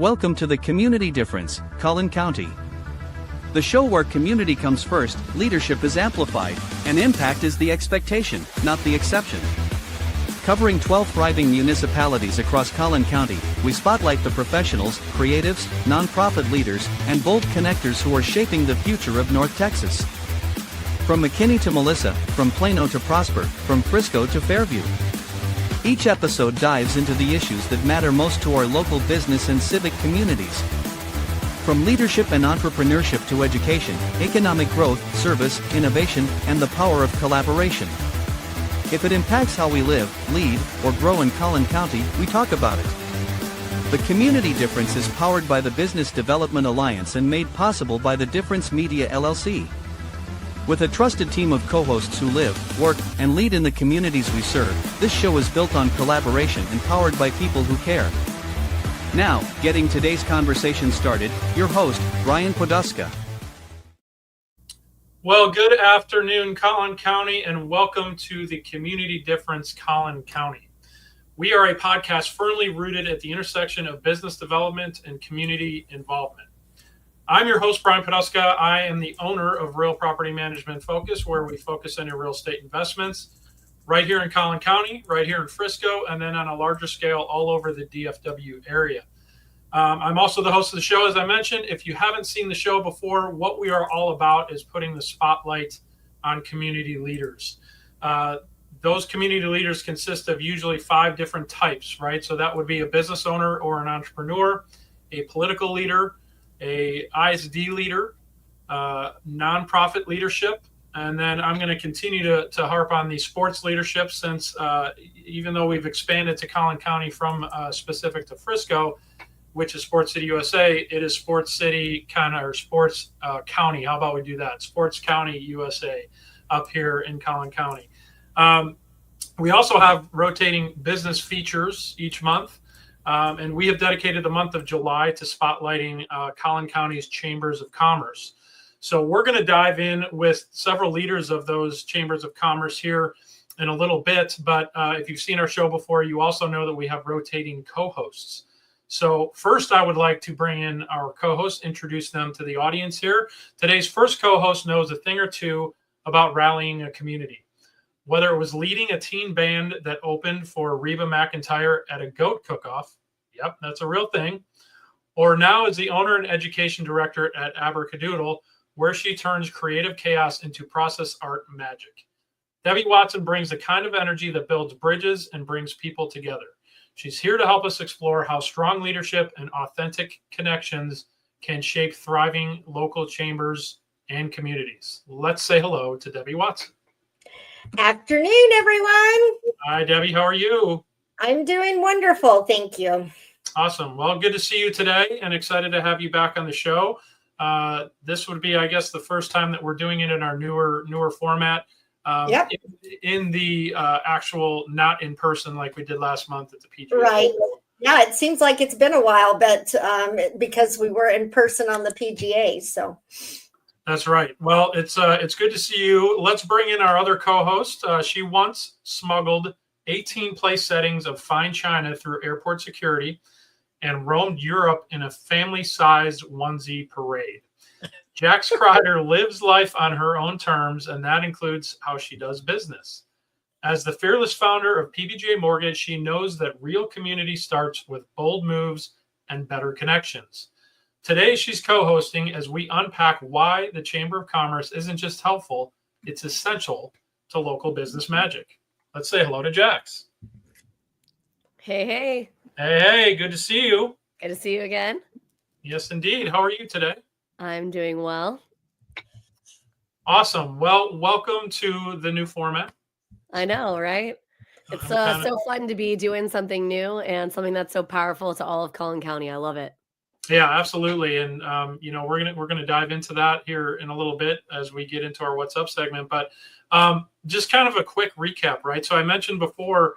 Welcome to the Community Difference, Collin County. The show where community comes first, leadership is amplified, and impact is the expectation, not the exception. Covering 12 thriving municipalities across Collin County, we spotlight the professionals, creatives, nonprofit leaders, and bold connectors who are shaping the future of North Texas. From McKinney to Melissa, from Plano to Prosper, from Frisco to Fairview. Each episode dives into the issues that matter most to our local business and civic communities. From leadership and entrepreneurship to education, economic growth, service, innovation, and the power of collaboration. If it impacts how we live, lead, or grow in Collin County, we talk about it. The Community Difference is powered by the Business Development Alliance and made possible by the Difference Media LLC. With a trusted team of co-hosts who live, work, and lead in the communities we serve, this show is built on collaboration and powered by people who care. Now, getting today's conversation started, your host, Brian Poduska. Well, good afternoon, Collin County, and welcome to the Community Difference Collin County. We are a podcast firmly rooted at the intersection of business development and community involvement. I'm your host, Brian Poduska. I am the owner of Real Property Management Focus, where we focus on your real estate investments right here in Collin County, right here in Frisco, and then on a larger scale all over the DFW area. I'm also the host of the show, as I mentioned. If you haven't seen the show before, what we are all about is putting the spotlight on community leaders. Those community leaders consist of usually 5 different types, right? So that would be a business owner or an entrepreneur, a political leader, a ISD leader, nonprofit leadership, and then I'm going to continue to harp on the sports leadership since even though we've expanded to Collin County from specific to Frisco, which is Sports City USA, it is Sports City or Sports County. How about we do that? Sports County USA up here in Collin County. We also have rotating business features each month. And we have dedicated the month of July to spotlighting Collin County's Chambers of Commerce. So we're going to dive in with several leaders of those Chambers of Commerce here in a little bit. But if you've seen our show before, you also know that we have rotating co-hosts. So first, I would like to bring in our co-hosts, introduce them to the audience here. Today's first co-host knows a thing or two about rallying a community. Whether it was leading a teen band that opened for Reba McEntire at a goat cook-off, yep, that's a real thing, or now is the owner and education director at Abracadoodle, where she turns creative chaos into process art magic. Debbie Watson brings the kind of energy that builds bridges and brings people together. She's here to help us explore how strong leadership and authentic connections can shape thriving local chambers and communities. Let's say hello to Debbie Watson. Afternoon, everyone. Hi, Debbie. How are you? I'm doing wonderful. Thank you. Awesome. Well, good to see you today and excited to have you back on the show. This would be, I guess, the first time that we're doing it in our newer format. Yep. In the actual, not in person like we did last month at the PGA. Right. Yeah, it seems like it's been a while, but because we were in person on the PGA, so. That's right. Well, it's good to see you. Let's bring in our other co-host. She once smuggled 18 place settings of fine china through airport security and roamed Europe in a family-sized onesie parade. Jax Crider lives life on her own terms, and that includes how she does business. As the fearless founder of PBJ Mortgage, she knows that real community starts with bold moves and better connections. Today, she's co-hosting as we unpack why the Chamber of Commerce isn't just helpful, it's essential to local business magic. Let's say hello to Jax. Hey, hey. Hey, good to see you. Good to see you again. Yes, indeed. How are you today? I'm doing well. Awesome. Well, welcome to the new format. I know, right? It's so fun to be doing something new and something that's so powerful to all of Collin County. I love it. Yeah, absolutely. And, we're gonna dive into that here in a little bit as we get into our What's Up segment. But just kind of a quick recap, right? So I mentioned before,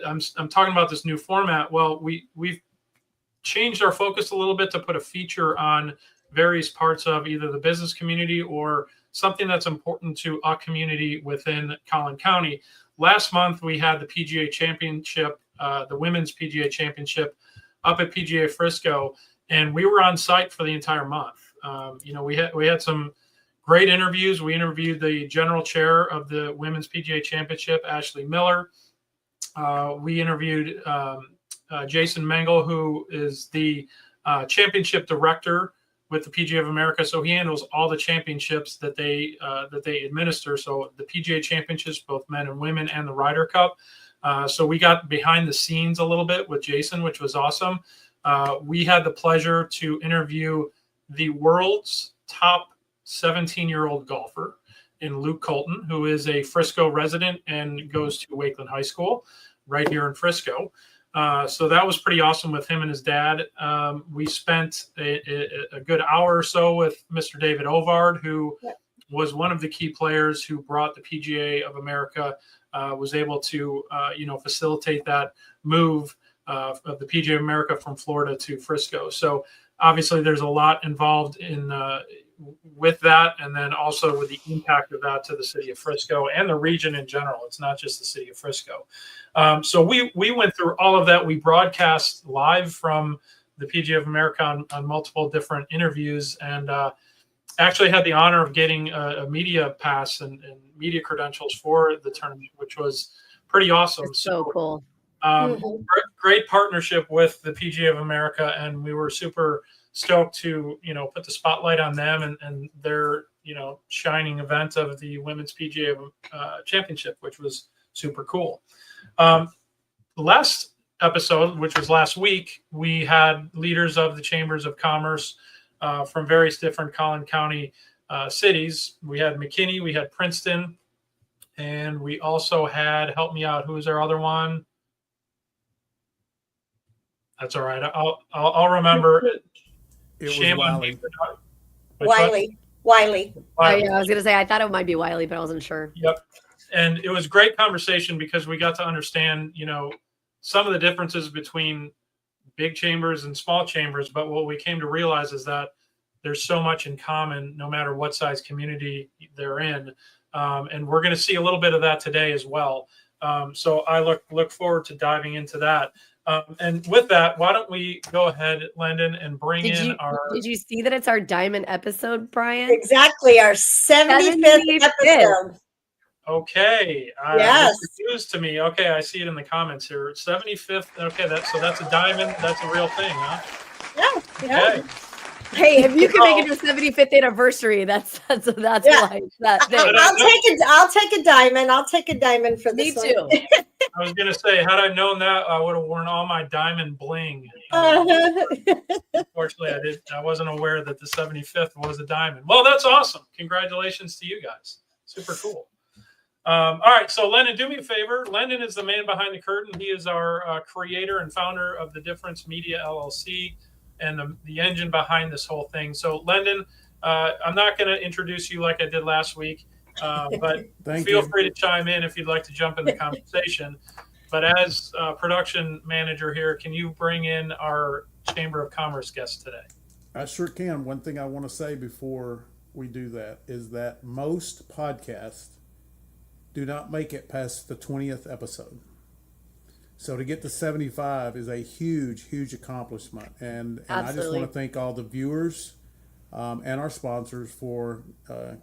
I'm talking about this new format. Well, we've changed our focus a little bit to put a feature on various parts of either the business community or something that's important to a community within Collin County. Last month, we had the PGA Championship, the Women's PGA Championship up at PGA Frisco. and we were on site for the entire month. We had some great interviews. We interviewed the general chair of the Women's PGA Championship, Ashley Miller. We interviewed Jason Mengel, who is the championship director with the PGA of America. So he handles all the championships that they administer. So the PGA Championships, both men and women, and the Ryder Cup. So we got behind the scenes a little bit with Jason, which was awesome. We had the pleasure to interview the world's top 17-year-old golfer in Luke Colton, who is a Frisco resident and goes to Wakeland High School right here in Frisco. So that was pretty awesome with him and his dad. We spent a good hour or so with Mr. David Ovard, who was one of the key players who brought the PGA of America, was able to, facilitate that move of the PGA of America from Florida to Frisco. So obviously there's a lot involved in with that, and then also with the impact of that to the city of Frisco and the region in general. It's not just the city of Frisco. So we went through all of that. We broadcast live from the PGA of America on multiple different interviews, and actually had the honor of getting a media pass and media credentials for the tournament, which was pretty awesome. It's so cool. Great partnership with the PGA of America, and we were super stoked to put the spotlight on them and their shining event of the Women's PGA Championship, which was super cool. Last episode, which was last week, we had leaders of the chambers of commerce from various different Collin County cities. We had McKinney, we had Princeton, and we also had, help me out, who was our other one? That's all right. I'll remember. It was Wiley. Oh, yeah, I was gonna say I thought it might be Wiley, but I wasn't sure. Yep. And it was great conversation because we got to understand, some of the differences between big chambers and small chambers. But what we came to realize is that there's so much in common, no matter what size community they're in. And we're going to see a little bit of that today as well. So I look forward to diving into that. And with that, why don't we go ahead, Landon, and bring in our... Did you see that it's our diamond episode, Brian? Exactly, our 75th episode. Okay. Yes. This is news to me. Okay, I see it in the comments here. 75th. Okay, that's a diamond. That's a real thing, huh? Yeah. Okay. Hey, if you can make it to 75th anniversary, that's why that thing. I'll take a diamond. I'll take a diamond for this. Me too. I was gonna say, had I known that, I would have worn all my diamond bling. Unfortunately, I wasn't aware that the 75th was a diamond. Well, that's awesome. Congratulations to you guys. Super cool. All right, so Lennon, do me a favor. Lennon is the man behind the curtain. He is our creator and founder of the Difference Media LLC and the engine behind this whole thing. So, Lennon, I'm not going to introduce you like I did last week, but feel free to chime in if you'd like to jump in the conversation. But as production manager here, can you bring in our Chamber of Commerce guest today? I sure can. One thing I want to say before we do that is that most podcasts do not make it past the 20th episode. So to get to 75 is a huge, huge accomplishment. And I just want to thank all the viewers and our sponsors for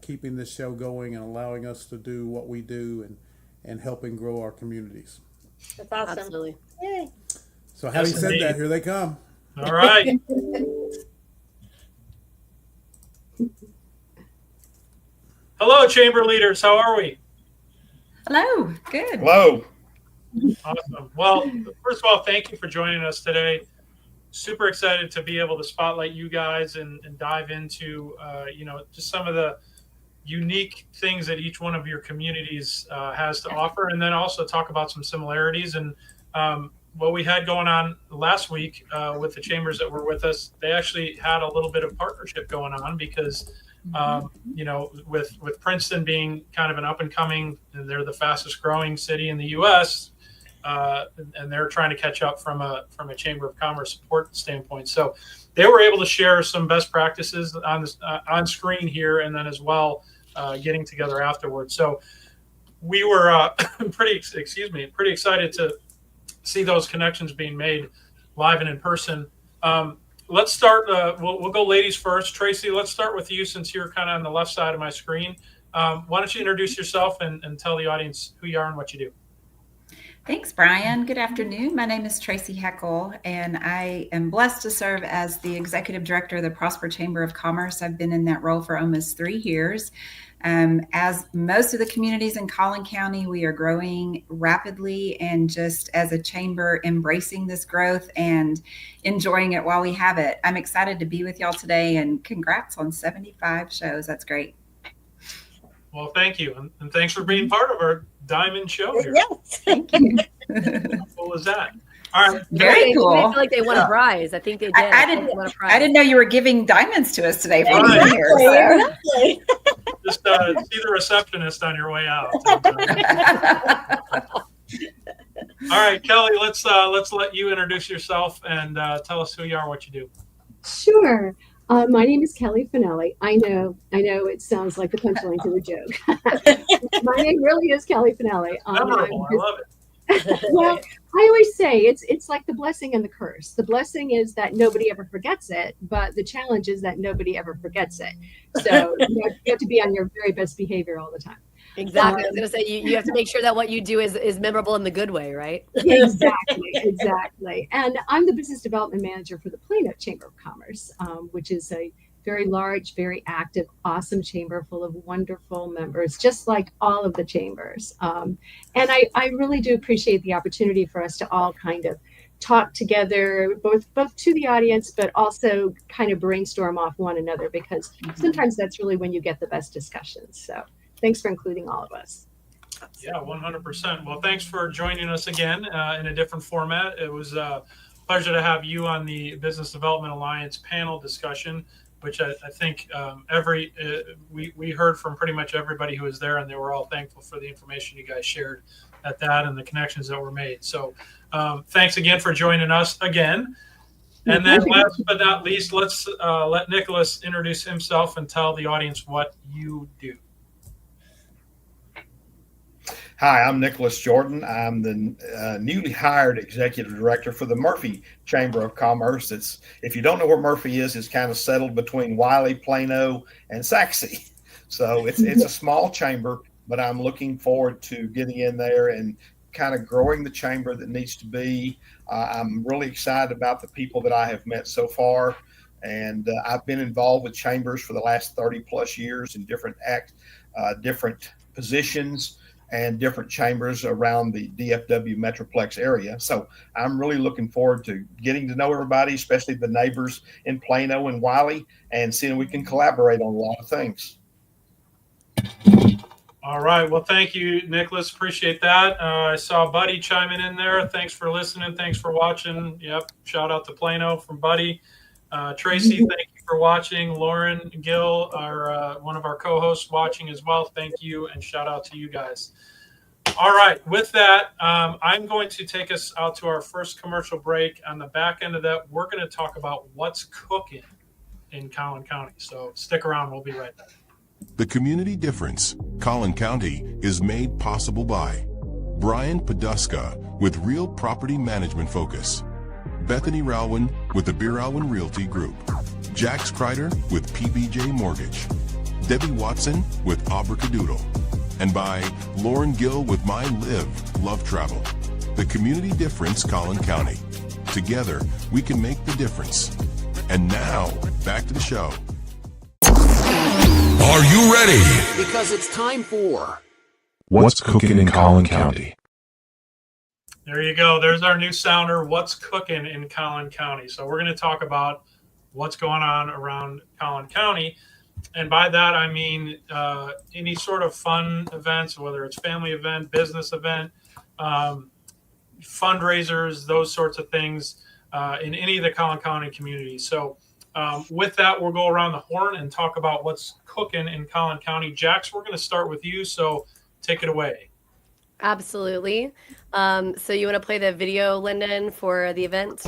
keeping this show going and allowing us to do what we do and helping grow our communities. That's awesome. Absolutely. Yay. So having said that, here they come. All right. Hello, chamber leaders. How are we? Hello. Good. Hello. Awesome. Well, first of all, thank you for joining us today. Super excited to be able to spotlight you guys and dive into, just some of the unique things that each one of your communities has to offer, and then also talk about some similarities. And what we had going on last week with the chambers that were with us, they actually had a little bit of partnership going on because with Princeton being kind of an up and coming, and they're the fastest growing city in the U.S., and they're trying to catch up from a Chamber of Commerce support standpoint. So they were able to share some best practices on screen here, and then as well getting together afterwards. So we were pretty excited to see those connections being made live and in person. let's start. We'll go ladies first. Tracy, let's start with you since you're kind of on the left side of my screen. Why don't you introduce yourself and tell the audience who you are and what you do? Thanks, Brian. Good afternoon. My name is Tracy Heckle, and I am blessed to serve as the Executive Director of the Prosper Chamber of Commerce. I've been in that role for almost 3 years. As most of the communities in Collin County, we are growing rapidly and just as a chamber embracing this growth and enjoying it while we have it. I'm excited to be with y'all today, and congrats on 75 shows. That's great. Well, thank you. And thanks for being part of our Diamond Show here. Yes. Thank you. What was that? All right. Very cool. They feel like they won a prize. I think they did. I think they won a prize. didn't know you were giving diamonds to us today for Right. being here. So. Exactly. Just see the receptionist on your way out. All right, Kelly, let's let you introduce yourself and tell us who you are, what you do. Sure. My name is Kelly Finelli. I know it sounds like the punchline to the joke. My name really is Kelly Finelli. Memorable. I love it. Well, I always say it's like the blessing and the curse. The blessing is that nobody ever forgets it, but the challenge is that nobody ever forgets it. So you have to be on your very best behavior all the time. Exactly. I was going to say, you have to make sure that what you do is memorable in the good way, right? Exactly. And I'm the business development manager for the Plano Chamber of Commerce, which is a very large, very active, awesome chamber full of wonderful members, just like all of the chambers. And I really do appreciate the opportunity for us to all kind of talk together, both to the audience, but also kind of brainstorm off one another, because sometimes that's really when you get the best discussions. So thanks for including all of us. Yeah, 100%. Well, thanks for joining us again in a different format. It was a pleasure to have you on the Business Development Alliance panel discussion, which I think we heard from pretty much everybody who was there, and they were all thankful for the information you guys shared at that and the connections that were made. So thanks again for joining us again. And then last but not least, let's let Nicholas introduce himself and tell the audience what you do. Hi, I'm Nicholas Jordan. I'm the newly hired executive director for the Murphy Chamber of Commerce. If you don't know where Murphy is, it's kind of settled between Wiley, Plano, and Sachse. So it's a small chamber, but I'm looking forward to getting in there and kind of growing the chamber that needs to be. I'm really excited about the people that I have met so far. And I've been involved with chambers for the last 30 plus years in different positions and different chambers around the DFW Metroplex area. So I'm really looking forward to getting to know everybody, especially the neighbors in Plano and Wiley, and seeing if we can collaborate on a lot of things. All right. Well, thank you, Nicholas. Appreciate that. I saw Buddy chiming in there. Thanks for listening. Thanks for watching. Yep. Shout out to Plano from Buddy. Tracy, thank you for watching. Lauren Gill, one of our co-hosts, watching as well. Thank you, and shout out to you guys. All right, with that, I'm going to take us out to our first commercial break. On the back end of that, we're going to talk about what's cooking in Collin County. So stick around. We'll be right back. The community difference, Collin County, is made possible by Brian Poduska with Real Property Management Focus, Bethany Ralwin with the Beer Alwin Realty Group, Jax Crider with PBJ Mortgage, Debbie Watson with Abracadoodle, and by Lauren Gill with My Live, Love Travel. The community difference, Collin County. Together, we can make the difference. And now, back to the show. Are you ready? Because it's time for What's Cooking in Collin County? There you go. There's our new sounder, What's Cooking in Collin County. So we're going to talk about what's going on around Collin County. And by that, I mean any sort of fun events, whether it's family event, business event, fundraisers, those sorts of things in any of the Collin County communities. So with that, we'll go around the horn and talk about what's cooking in Collin County. Jax, we're going to start with you. So take it away. Absolutely. So you want to play the video, Lyndon, for the event?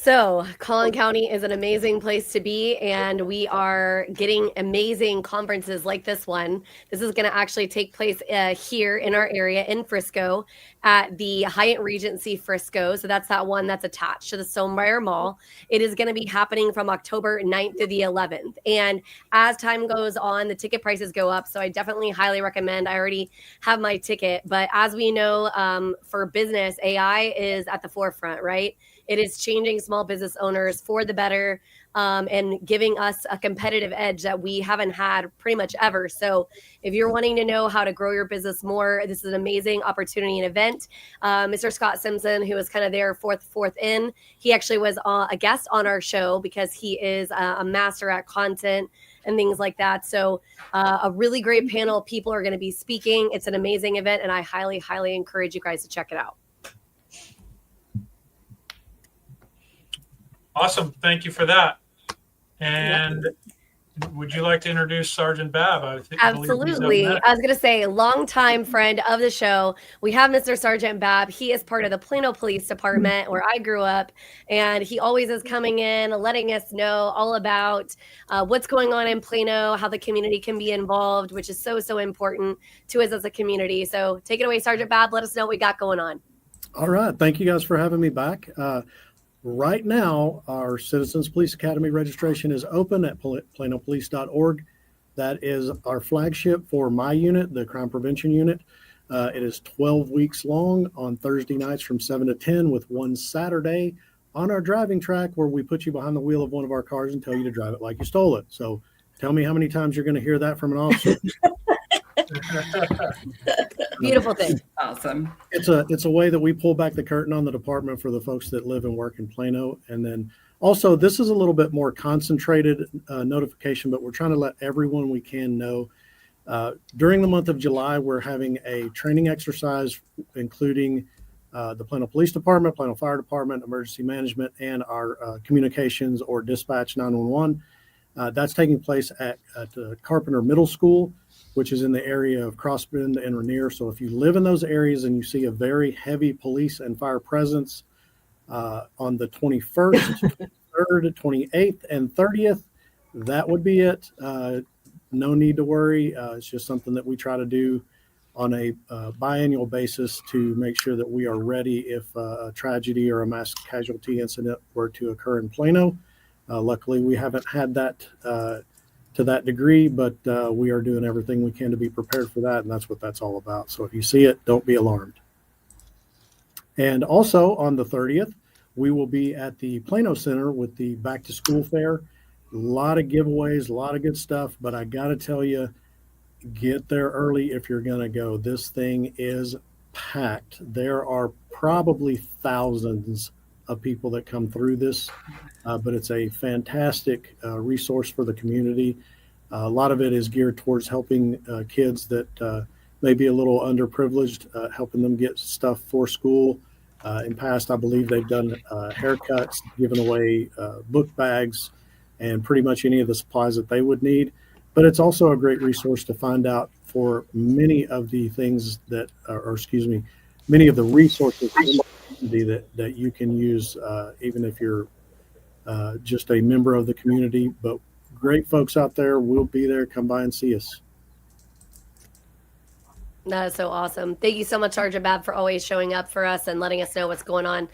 So, Collin County is an amazing place to be, and we are getting amazing conferences like this one. This is going to actually take place here in our area in Frisco at the Hyatt Regency Frisco. So, that's that one that's attached to the Stonebriar Mall. It is going to be happening from October 9th to the 11th. And as time goes on, the ticket prices go up. So, I definitely highly recommend. I already have my ticket. But as we know, for business, AI is at the forefront, right? It is changing small business owners for the better and giving us a competitive edge that we haven't had pretty much ever. So if you're wanting to know how to grow your business more, this is an amazing opportunity and event. Mr. Scott Simpson, who was kind of there fourth in, he actually was a guest on our show because he is a master at content and things like that. So a really great panel of people are going to be speaking. It's an amazing event, and I highly, highly encourage you guys to check it out. Awesome. Thank you for that. And would you like to introduce Sergeant Babb? Absolutely. I was going to say, longtime friend of the show. We have Mr. Sergeant Babb. He is part of the Plano Police Department where I grew up, and he always is coming in, letting us know all about what's going on in Plano, how the community can be involved, which is so, so important to us as a community. So take it away, Sergeant Babb. Let us know what we got going on. All right. Thank you guys for having me back. Right now, our Citizens Police Academy registration is open at planopolice.org. That is our flagship for my unit, the crime prevention unit. It is 12 weeks long on Thursday nights from 7 to 10 with one Saturday on our driving track where we put you behind the wheel of one of our cars and tell you to drive it like you stole it. So tell me how many times you're going to hear that from an officer. Beautiful thing. Awesome. It's a way that we pull back the curtain on the department for the folks that live and work in Plano. And then also, this is a little bit more concentrated notification, but we're trying to let everyone we can know. During the month of July, we're having a training exercise, including the Plano Police Department, Plano Fire Department, Emergency Management, and our communications or dispatch 911. That's taking place at Carpenter Middle School, which is in the area of Crossbend and Rainier. So if you live in those areas and you see a very heavy police and fire presence on the 21st, 23rd, 28th, and 30th, that would be it. No need to worry. It's just something that we try to do on a biannual basis to make sure that we are ready if a tragedy or a mass casualty incident were to occur in Plano. Luckily, we haven't had that to that degree, but we are doing everything we can to be prepared for that, and that's what that's all about. So if you see it, don't be alarmed. And also on the 30th, we will be at the Plano Center with the Back to School Fair. A lot of giveaways, a lot of good stuff, but I got to tell you, get there early if you're going to go. This thing is packed. There are probably thousands of people that come through this, but it's a fantastic resource for the community. A lot of it is geared towards helping kids that may be a little underprivileged, helping them get stuff for school. In past, I believe they've done haircuts, given away book bags, and pretty much any of the supplies that they would need. But it's also a great resource to find out for many of the things that, many of the resources in the community that you can use, even if you're just a member of the community. But great folks out there will be there. Come by and see us. That is so awesome. Thank you so much, Sergeant Babb, for always showing up for us and letting us know what's going on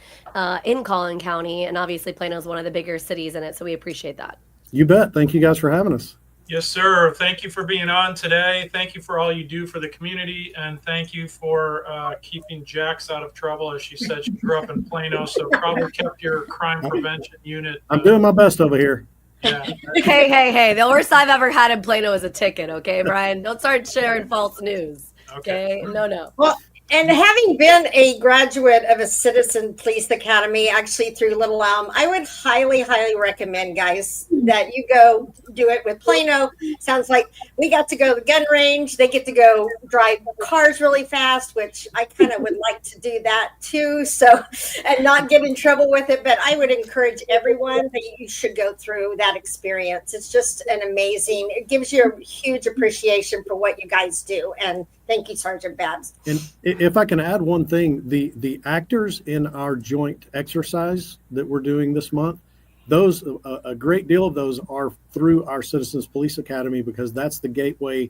in Collin County. And obviously, Plano is one of the bigger cities in it, so we appreciate that. You bet. Thank you guys for having us. Yes, sir. Thank you for being on today. Thank you for all you do for the community. And thank you for keeping Jax out of trouble. As she said, she grew up in Plano, so probably kept your crime prevention unit. I'm doing my best over here. Yeah. Hey. The worst I've ever had in Plano is a ticket, okay, Brian? Don't start sharing false news. Okay? No. Well, and having been a graduate of a Citizen Police Academy, actually through Little Elm, I would highly, highly recommend, guys, that you go do it with Plano. Sounds like we got to go to the gun range. They get to go drive cars really fast, which I kind of would like to do that too. So, and not get in trouble with it. But I would encourage everyone that you should go through that experience. It's just an amazing, it gives you a huge appreciation for what you guys do. And Thank you, Sergeant Babs. And if I can add one thing, the actors in our joint exercise that we're doing this month, those a great deal of those are through our Citizens Police Academy, because that's the gateway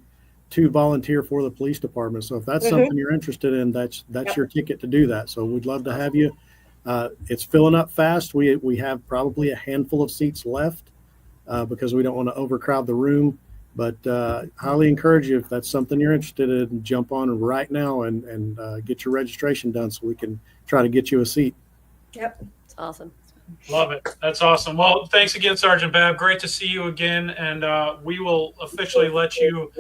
to volunteer for the police department. So if that's something you're interested in, that's your ticket to do that. So we'd love to have you. It's filling up fast. We have probably a handful of seats left because we don't want to overcrowd the room. But highly encourage you, if that's something you're interested in, jump on right now and get your registration done so we can try to get you a seat. Yep. It's awesome. Love it. That's awesome. Well, thanks again, Sergeant Babb. Great to see you again. And we will officially let you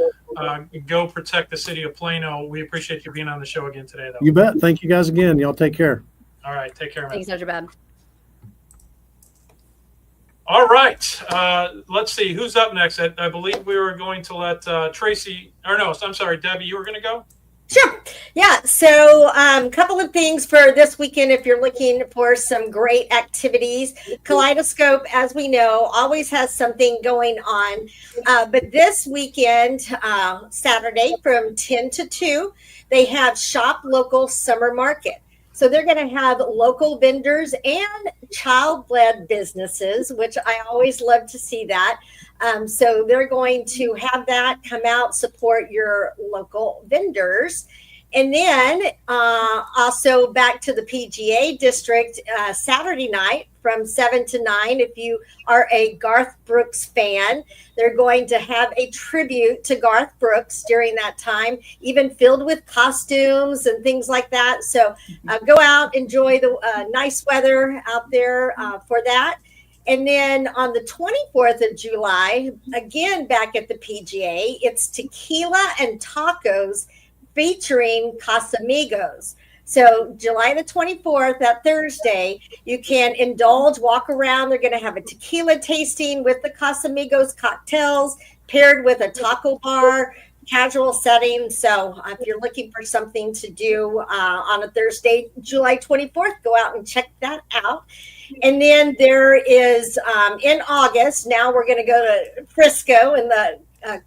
go protect the city of Plano. We appreciate you being on the show again today, though. You bet. Thank you guys again. Y'all take care. All right. Take care, man. Thanks, Sergeant Babb. All right. Let's see. Who's up next? I believe we were going to let Tracy, or no, I'm sorry, Debbie, you were going to go? Sure. Yeah. So a couple of things for this weekend if you're looking for some great activities. Kaleidoscope, as we know, always has something going on. But this weekend, Saturday from 10 to 2, they have Shop Local Summer Market. So they're going to have local vendors and child-led businesses, which I always love to see that. So they're going to have that, come out, support your local vendors. And then also back to the PGA district Saturday night from 7 to 9. If you are a Garth Brooks fan, they're going to have a tribute to Garth Brooks during that time, even filled with costumes and things like that. So go out, enjoy the nice weather out there for that. And then on the 24th of July, again, back at the PGA, it's tequila and tacos featuring Casamigos. So July the 24th, that Thursday, you can indulge, walk around. They're going to have a tequila tasting with the Casamigos cocktails paired with a taco bar, casual setting. So if you're looking for something to do on a Thursday, July 24th, go out and check that out. And then there is in August, now we're going to go to Frisco in the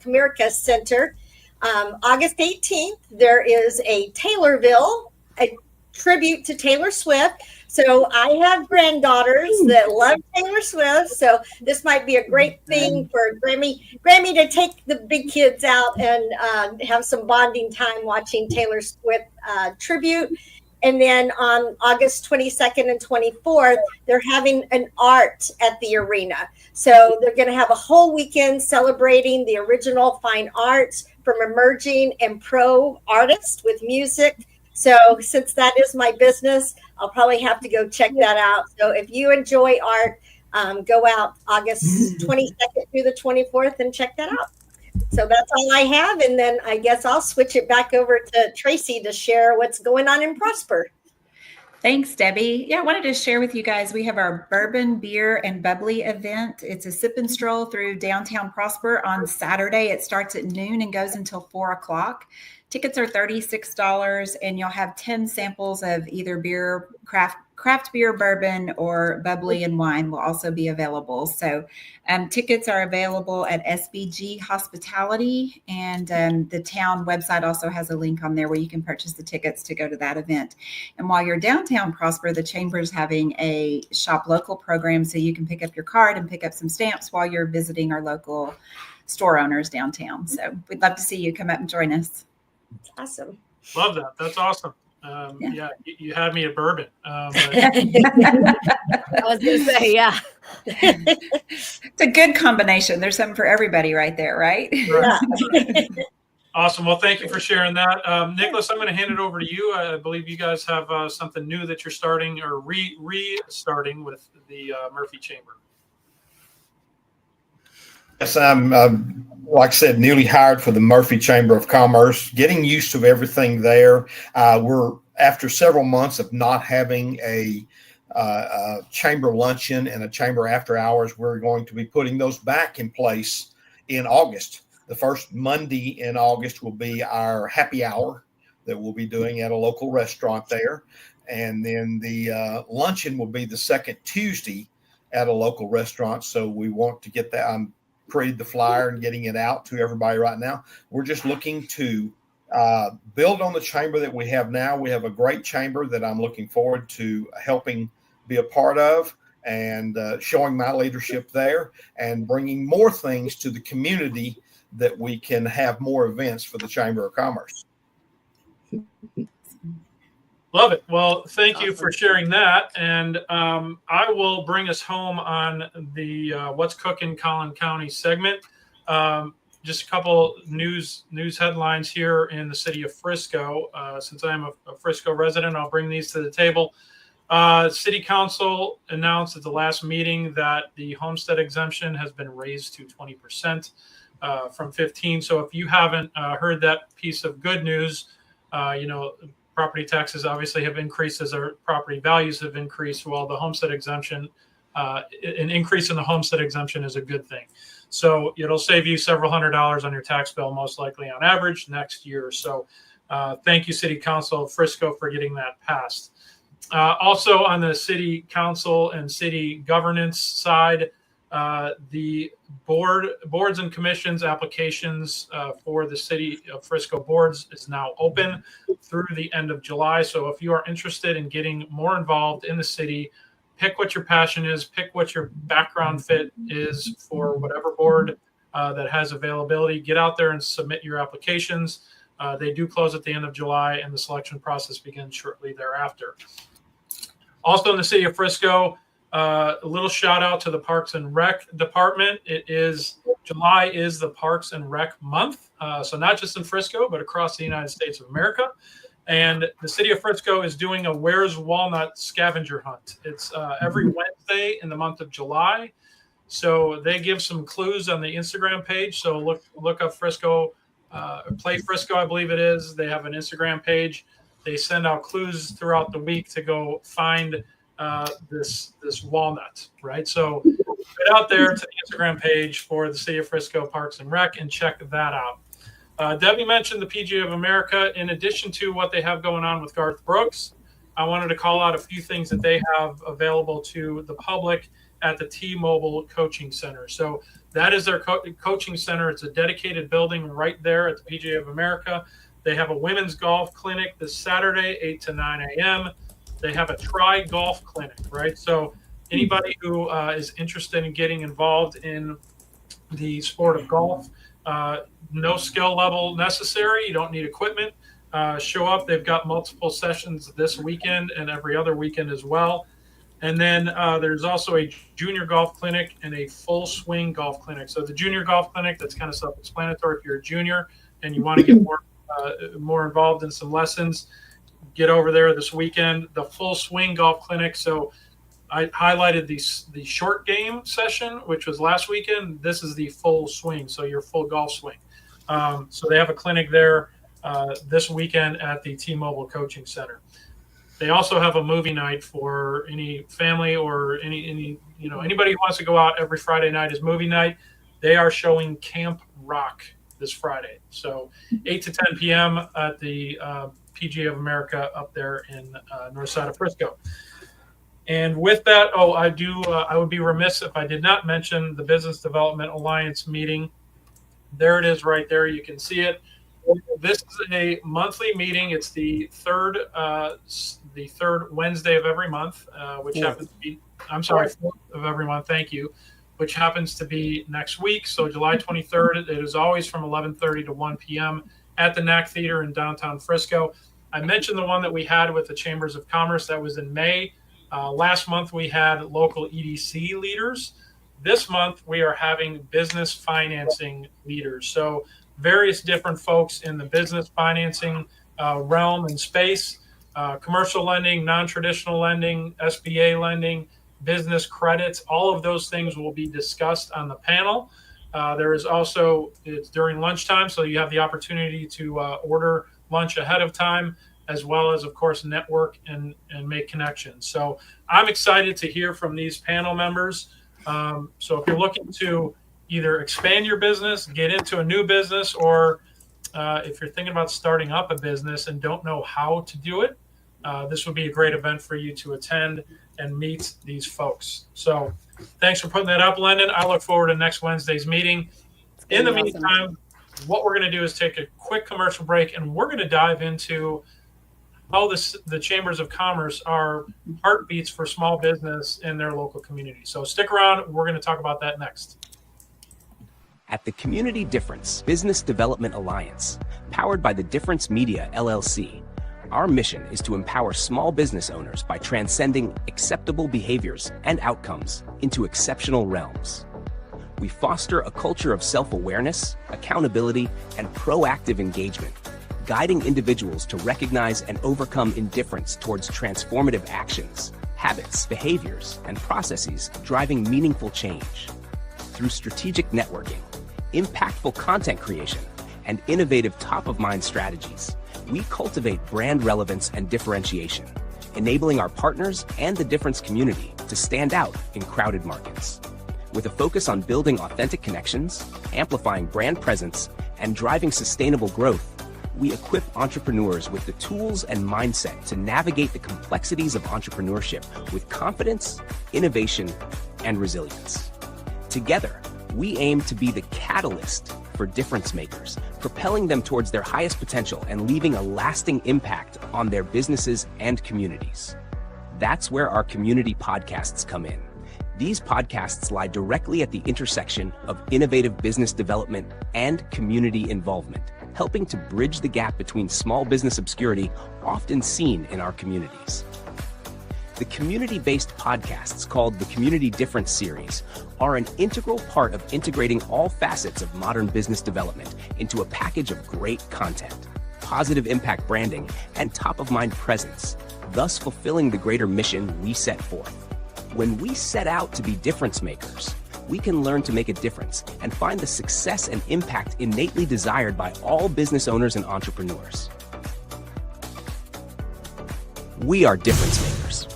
Comerica Center. August 18th, there is a Taylorville, a tribute to Taylor Swift. So I have granddaughters that love Taylor Swift. So this might be a great thing for Grammy to take the big kids out and have some bonding time watching Taylor Swift tribute. And then on August 22nd and 24th, they're having an art at the arena. So they're going to have a whole weekend celebrating the original fine arts from emerging and pro artists with music. So since that is my business, I'll probably have to go check that out. So if you enjoy art, go out August 22nd through the 24th and check that out. So that's all I have. And then I guess I'll switch it back over to Tracy to share what's going on in Prosper. Thanks, Debbie. Yeah, I wanted to share with you guys, we have our bourbon, beer, and bubbly event. It's a sip and stroll through downtown Prosper on Saturday. It starts at noon and goes until 4 o'clock. Tickets are $36, and you'll have 10 samples of either beer, craft beer, bourbon, or bubbly and wine will also be available. So tickets are available at SBG Hospitality, and the town website also has a link on there where you can purchase the tickets to go to that event. And while you're downtown Prosper, the Chamber is having a shop local program, so you can pick up your card and pick up some stamps while you're visiting our local store owners downtown. So we'd love to see you come up and join us. Awesome. Love that. That's awesome. Yeah, you had me at bourbon. I was going to say, yeah. It's a good combination. There's something for everybody right there, right? Right. Awesome. Well, thank you for sharing that. Nicholas, I'm going to hand it over to you. I believe you guys have something new that you're starting or restarting with the Murphy Chamber. Yes, I'm, like I said, newly hired for the Murphy Chamber of Commerce, getting used to everything there. We're, after several months of not having a chamber luncheon and a chamber after hours, we're going to be putting those back in place in August. The first Monday in August will be our happy hour that we'll be doing at a local restaurant there. And then the luncheon will be the second Tuesday at a local restaurant. So we want to get that. I'm created the flyer and getting it out to everybody right now. We're just looking to build on the chamber that we have now. We have a great chamber that I'm looking forward to helping be a part of, and showing my leadership there and bringing more things to the community that we can have more events for the Chamber of Commerce. Love it. Well, thank you for sharing that. And I will bring us home on the What's Cooking Collin County segment. Just a couple news headlines here in the city of Frisco. Since I'm a Frisco resident, I'll bring these to the table. City Council announced at the last meeting that the homestead exemption has been raised to 20% from 15%. So if you haven't heard that piece of good news, property taxes obviously have increased as our property values have increased. While the homestead exemption, an increase in the homestead exemption is a good thing. So it'll save you several $100s on your tax bill, most likely on average next year. So thank you, City Council of Frisco, for getting that passed. Also on the City Council and city governance side, the boards and commissions applications for the City of Frisco boards is now open through the end of July. So if you are interested in getting more involved in the city, pick what your passion is, pick what your background fit is for whatever board that has availability. Get out there and submit your applications. They do close at the end of July, and the selection process begins shortly thereafter. Also in the City of Frisco, a little shout out to the Parks and Rec Department. July is the Parks and Rec month. So not just in Frisco, but across the United States of America. And the City of Frisco is doing a Where's Walnut scavenger hunt. It's every Wednesday in the month of July. So they give some clues on the Instagram page. So look up Frisco, Play Frisco, I believe it is. They have an Instagram page. They send out clues throughout the week to go find this walnut, right? So get out there to the Instagram page for the City of Frisco Parks and Rec and check that out. Debbie mentioned the PGA of America. In addition to what they have going on with Garth Brooks, I wanted to call out a few things that they have available to the public at the T-Mobile Coaching Center. So that is their coaching center. It's a dedicated building right there at the PGA of America. They have a women's golf clinic this Saturday, 8 to 9 a.m. They have a try golf clinic, right? So anybody who is interested in getting involved in the sport of golf, no skill level necessary. You don't need equipment. Show up. They've got multiple sessions this weekend and every other weekend as well. And then there's also a junior golf clinic and a full swing golf clinic. So the junior golf clinic, that's kind of self-explanatory. If you're a junior and you want to get more involved in some lessons, get over there this weekend. The full swing golf clinic. So I highlighted the short game session, which was last weekend. This is the full swing, so your full golf swing. So they have a clinic there this weekend at the T-Mobile Coaching Center. They also have a movie night for any family or anybody who wants to go out every Friday night is movie night. They are showing Camp Rock this Friday. So 8 to 10 p.m. at the PGA of America up there in north side of Frisco. And with that, I would be remiss if I did not mention the Business Development Alliance meeting. There it is right there. You can see it. This is a monthly meeting. It's the third Wednesday of every month, which happens to be, fourth of every month. Thank you. Which happens to be next week. So July 23rd, it is always from 11:30 to 1 p.m. at the NAC Theater in downtown Frisco. I mentioned the one that we had with the Chambers of Commerce. That was in May. Last month, we had local EDC leaders. This month, we are having business financing leaders. So various different folks in the business financing realm and space, commercial lending, non-traditional lending, SBA lending, business credits, all of those things will be discussed on the panel. There is also, it's during lunchtime, so you have the opportunity to order lunch ahead of time, as well as, of course, network and make connections. So I'm excited to hear from these panel members. So if you're looking to either expand your business, get into a new business, or if you're thinking about starting up a business and don't know how to do it, this would be a great event for you to attend and meet these folks. So thanks for putting that up, Lyndon. I look forward to next Wednesday's meeting. In the meantime, what we're going to do is take a quick commercial break, and we're going to dive into how the chambers of commerce are heartbeats for small business in their local community. So stick around. We're going to talk about that next. At the Community Difference Business Development Alliance, powered by the Difference Media LLC, our mission is to empower small business owners by transcending acceptable behaviors and outcomes into exceptional realms. We foster a culture of self-awareness, accountability, and proactive engagement, guiding individuals to recognize and overcome indifference towards transformative actions, habits, behaviors, and processes driving meaningful change. Through strategic networking, impactful content creation, and innovative top-of-mind strategies, we cultivate brand relevance and differentiation, enabling our partners and the Difference community to stand out in crowded markets. With a focus on building authentic connections, amplifying brand presence, and driving sustainable growth, we equip entrepreneurs with the tools and mindset to navigate the complexities of entrepreneurship with confidence, innovation, and resilience. Together, we aim to be the catalyst for difference makers, propelling them towards their highest potential and leaving a lasting impact on their businesses and communities. That's where our community podcasts come in. These podcasts lie directly at the intersection of innovative business development and community involvement, helping to bridge the gap between small business obscurity often seen in our communities. The community-based podcasts called the Community Difference Series are an integral part of integrating all facets of modern business development into a package of great content, positive impact branding, and top-of-mind presence, thus fulfilling the greater mission we set forth. When we set out to be difference makers, we can learn to make a difference and find the success and impact innately desired by all business owners and entrepreneurs. We are difference makers.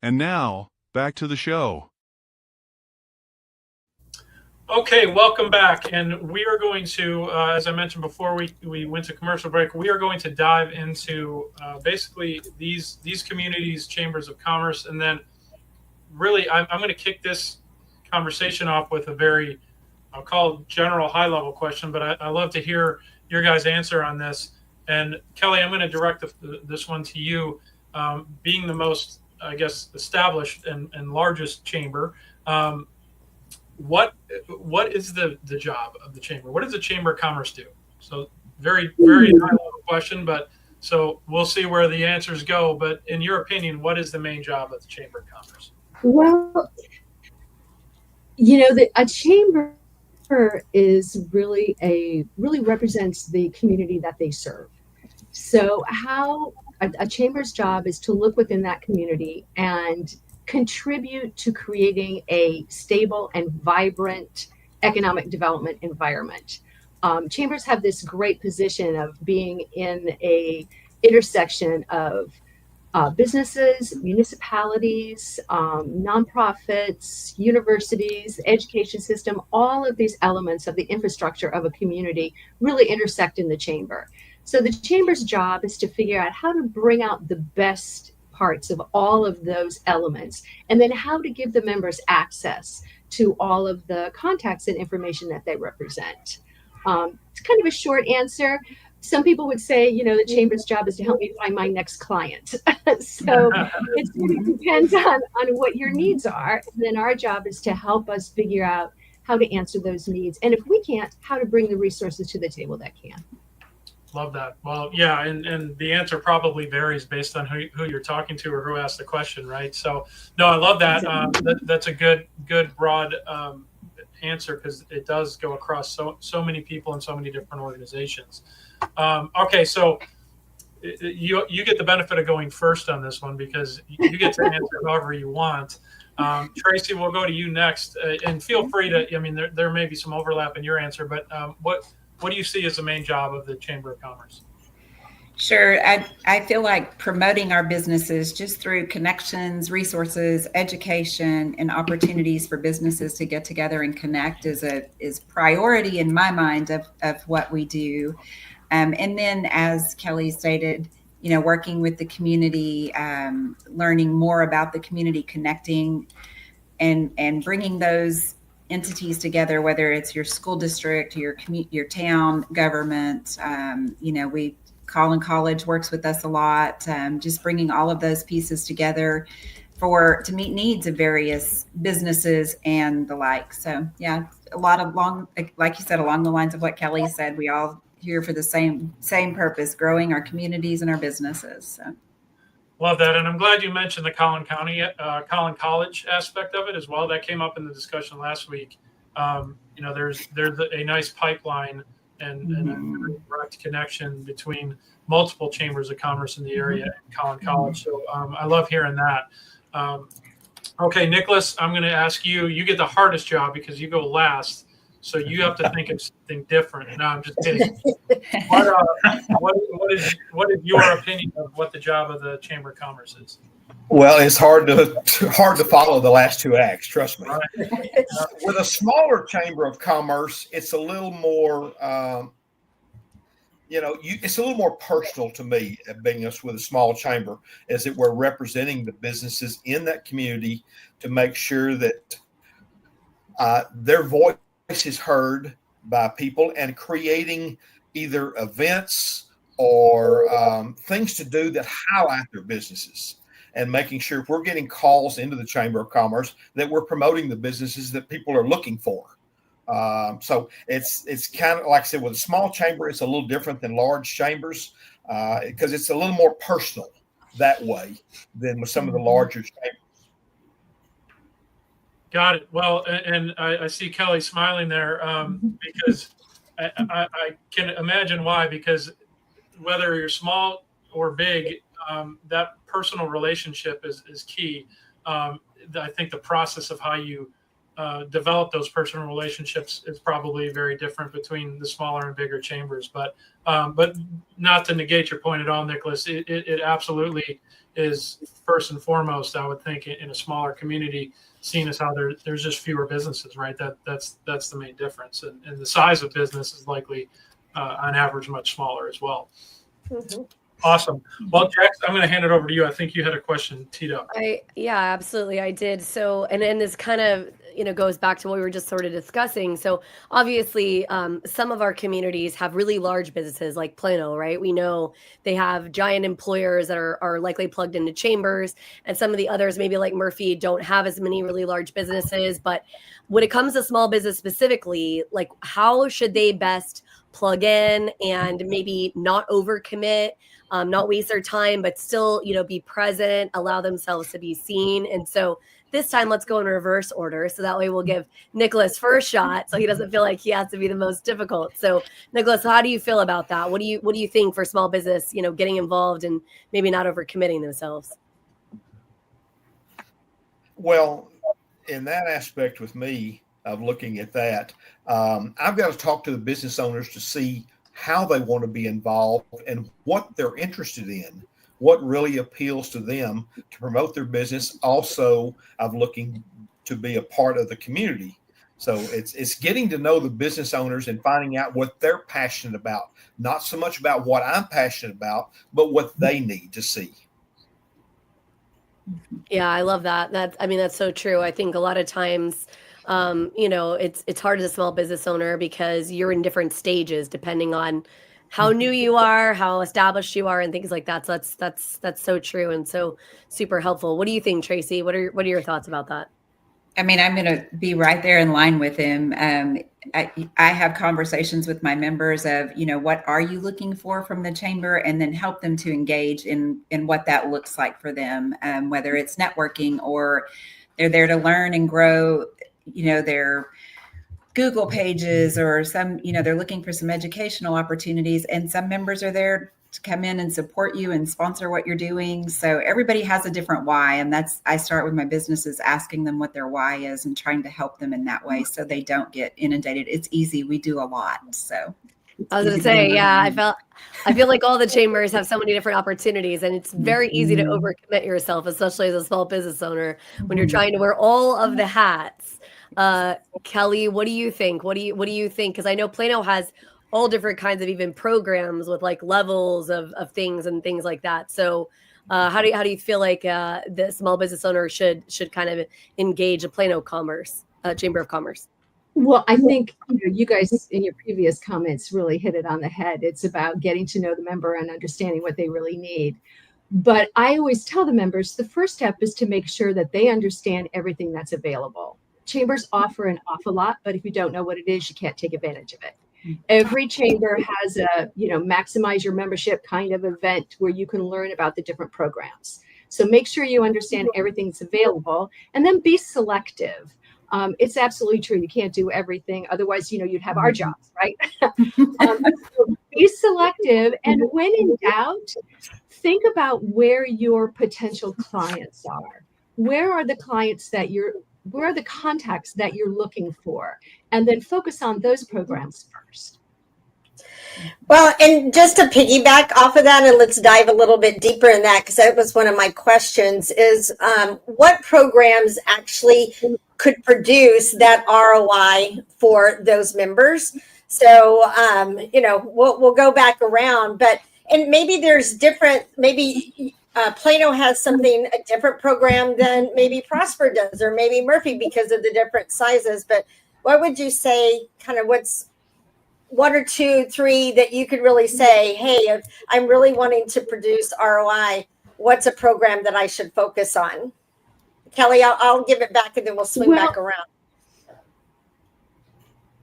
And now, back to the show. Okay, welcome back. And we are going to, as I mentioned before we went to commercial break, we are going to dive into basically these communities, chambers of commerce. And then really, I'm going to kick this conversation off with a very, I'll call it general high-level question, but I love to hear your guys' answer on this. And Kelly, I'm going to direct this one to you, being the most, I guess, established and largest chamber. What is the job of the chamber? What does the Chamber of Commerce do? So very, very high level question, but so we'll see where the answers go. But in your opinion, what is the main job of the Chamber of Commerce? Well, a chamber is really represents the community that they serve. So how a chamber's job is to look within that community and contribute to creating a stable and vibrant economic development environment. Chambers have this great position of being in a intersection of businesses, municipalities, nonprofits, universities, education system. All of these elements of the infrastructure of a community really intersect in the chamber. So the chamber's job is to figure out how to bring out the best parts of all of those elements, and then how to give the members access to all of the contacts and information that they represent. It's kind of a short answer. Some people would say, the chamber's job is to help me find my next client. So it really depends on what your needs are. And then our job is to help us figure out how to answer those needs. And if we can't, how to bring the resources to the table that can. Love that. Well, yeah, and the answer probably varies based on who you're talking to or who asked the question, right? So, no, I love that. That's a good broad answer, because it does go across so many people and so many different organizations. Okay, so you get the benefit of going first on this one, because you get to answer however you want. Tracy, we'll go to you next, and feel free to. There may be some overlap in your answer, but what do you see as the main job of the Chamber of Commerce? Sure. I feel like promoting our businesses just through connections, resources, education, and opportunities for businesses to get together and connect is priority in my mind of what we do. And then, as Kelly stated, working with the community, learning more about the community, connecting and bringing those entities together, whether it's your school district, your town government. Collin College works with us a lot, just bringing all of those pieces together to meet needs of various businesses and the like. So yeah, a lot of like you said, along the lines of what Kelly said, we all here for the same purpose, growing our communities and our businesses. So. Love that. And I'm glad you mentioned the Collin College aspect of it as well. That came up in the discussion last week. There's a nice pipeline and a direct connection between multiple chambers of commerce in the area and Collin College. So I love hearing that. Okay, Nicholas, I'm going to ask you. You get the hardest job because you go last. So you have to think of something different. No, I'm just kidding. What is your opinion of what the job of the Chamber of Commerce is? Well, it's hard to follow the last two acts. Trust me. Right. With a smaller Chamber of Commerce, it's a little more, it's a little more personal to me, being us with a small chamber, as it we're representing the businesses in that community to make sure that their voice is heard by people, and creating either events or things to do that highlight their businesses, and making sure if we're getting calls into the Chamber of Commerce that we're promoting the businesses that people are looking for. So it's kind of like I said, with a small chamber, it's a little different than large chambers because it's a little more personal that way than with some of the larger chambers. Got it. Well, and I see Kelly smiling there because I can imagine why. Because whether you're small or big, that personal relationship is key. I think the process of how you develop those personal relationships is probably very different between the smaller and bigger chambers. But not to negate your point at all, Nicholas, it absolutely is first and foremost, I would think, in a smaller community, seeing as how there's just fewer businesses, right? That's the main difference. And the size of business is likely on average much smaller as well. Mm-hmm. Awesome. Well, Jax, I'm going to hand it over to you. I think you had a question teed up. Yeah, absolutely. I did. So, and this kind of, goes back to what we were just sort of discussing. So obviously, some of our communities have really large businesses like Plano, right? We know they have giant employers that are likely plugged into chambers, and some of the others, maybe like Murphy, don't have as many really large businesses. But when it comes to small business specifically, like how should they best plug in and maybe not overcommit, not waste their time, but still, be present, allow themselves to be seen. And so this time, let's go in reverse order. So that way we'll give Nicholas first shot, so he doesn't feel like he has to be the most difficult. So Nicholas, how do you feel about that? What do you think for small business, getting involved and maybe not overcommitting themselves? Well, in that aspect with me of looking at that, I've got to talk to the business owners to see how they want to be involved and what they're interested in, what really appeals to them to promote their business. Also, I'm looking to be a part of the community. So it's getting to know the business owners and finding out what they're passionate about, not so much about what I'm passionate about, but what they need to see. Yeah, I love that. That's so true. I think a lot of times, it's hard as a small business owner because you're in different stages depending on how new you are, how established you are, and things like that. So that's so true and so super helpful. What do you think, Tracy? What are your thoughts about that? I mean, I'm going to be right there in line with him. I have conversations with my members of, what are you looking for from the chamber, and then help them to engage in what that looks like for them, whether it's networking or they're there to learn and grow, their Google pages, or some, they're looking for some educational opportunities, and some members are there to come in and support you and sponsor what you're doing. So everybody has a different why. And I start with my businesses, asking them what their why is and trying to help them in that way so they don't get inundated. It's easy. We do a lot. So I was going to say, yeah, I feel like all the chambers have so many different opportunities, and it's very easy to overcommit yourself, especially as a small business owner, when you're trying to wear all of the hats. Kelly, what do you think? What do you think? Because I know Plano has all different kinds of even programs with like levels of things and things like that. So how do you feel like the small business owner should kind of engage a Plano Chamber of Commerce? Well, I think you guys in your previous comments really hit it on the head. It's about getting to know the member and understanding what they really need. But I always tell the members the first step is to make sure that they understand everything that's available. Chambers offer an awful lot, but if you don't know what it is, you can't take advantage of it. Every chamber has a, maximize your membership kind of event where you can learn about the different programs. So make sure you understand everything that's available and then be selective. It's absolutely true. You can't do everything. Otherwise, you'd have our jobs, right? So be selective. And when in doubt, think about where your potential clients are. Where are the clients where are the contacts that you're looking for? And then focus on those programs first. Well, and just to piggyback off of that, and let's dive a little bit deeper in that, because that was one of my questions, is what programs actually could produce that ROI for those members? So, we'll go back around, and maybe there's different, Plano has a different program than maybe Prosper does, or maybe Murphy because of the different sizes. But what would you say, kind of what's 1 or 2, 3 that you could really say, hey, if I'm really wanting to produce ROI, what's a program that I should focus on? Kelly, I'll give it back and then we'll swing back around.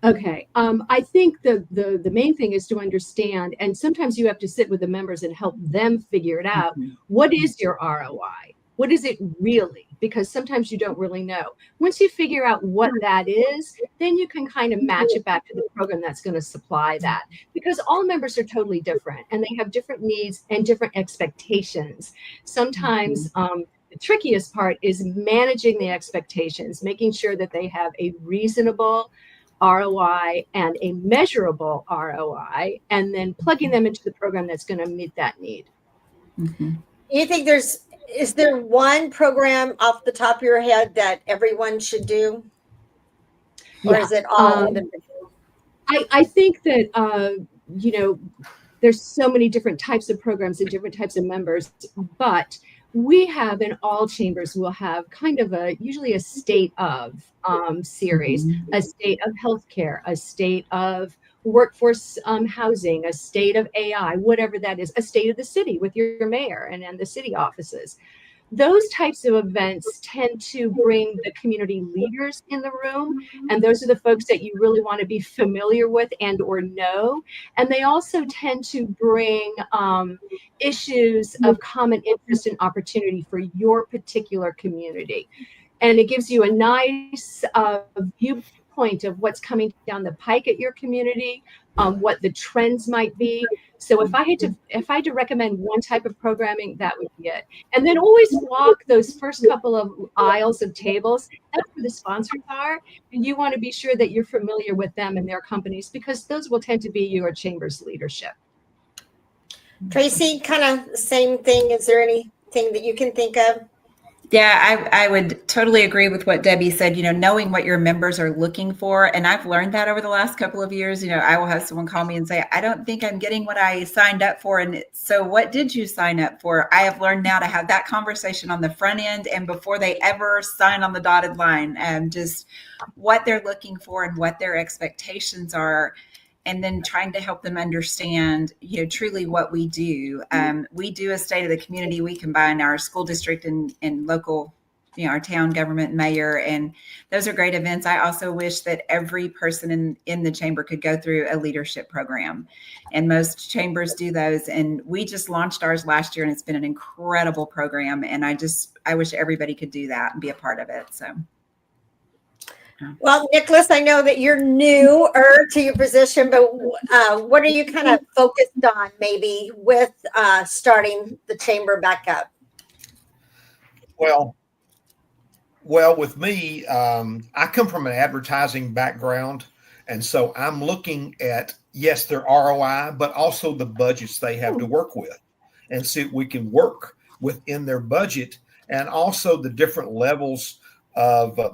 Okay. I think the main thing is to understand, and sometimes you have to sit with the members and help them figure it out. What is your ROI? What is it really? Because sometimes you don't really know. Once you figure out what that is, then you can kind of match it back to the program that's going to supply that. Because all members are totally different and they have different needs and different expectations. Sometimes the trickiest part is managing the expectations, making sure that they have a reasonable ROI and a measurable ROI, and then plugging them into the program that's going to meet that need. You think is there one program off the top of your head that everyone should do? Or is it all individual? I think that, there's so many different types of programs and different types of members, but we have in all chambers, we'll have kind of usually a state of series, a state of healthcare, a state of workforce housing, a state of AI, whatever that is, a state of the city with your mayor and the city offices. Those types of events tend to bring the community leaders in the room, and those are the folks that you really want to be familiar with and or know. And they also tend to bring issues of common interest and opportunity for your particular community. And it gives you a nice viewpoint of what's coming down the pike at your community, what the trends might be. So if I had to recommend one type of programming, that would be it. And then always walk those first couple of aisles of tables. That's where the sponsors are. And you want to be sure that you're familiar with them and their companies, because those will tend to be your chamber's leadership. Tracy, kind of the same thing. Is there anything that you can think of? Yeah, I would totally agree with what Debbie said, knowing what your members are looking for. And I've learned that over the last couple of years. I will have someone call me and say, I don't think I'm getting what I signed up for. And so what did you sign up for? I have learned now to have that conversation on the front end and before they ever sign on the dotted line, just what they're looking for and what their expectations are. And then trying to help them understand, truly what we do. We do a state of the community. We combine our school district and local, our town government, mayor, and those are great events. I also wish that every person in the chamber could go through a leadership program, and most chambers do those. And we just launched ours last year, and it's been an incredible program. And I wish everybody could do that and be a part of it. So. Well, Nicholas, I know that you're newer to your position, but what are you kind of focused on maybe with starting the chamber back up? Well, with me, I come from an advertising background. And so I'm looking at, yes, their ROI, but also the budgets they have to work with and see if we can work within their budget, and also the different levels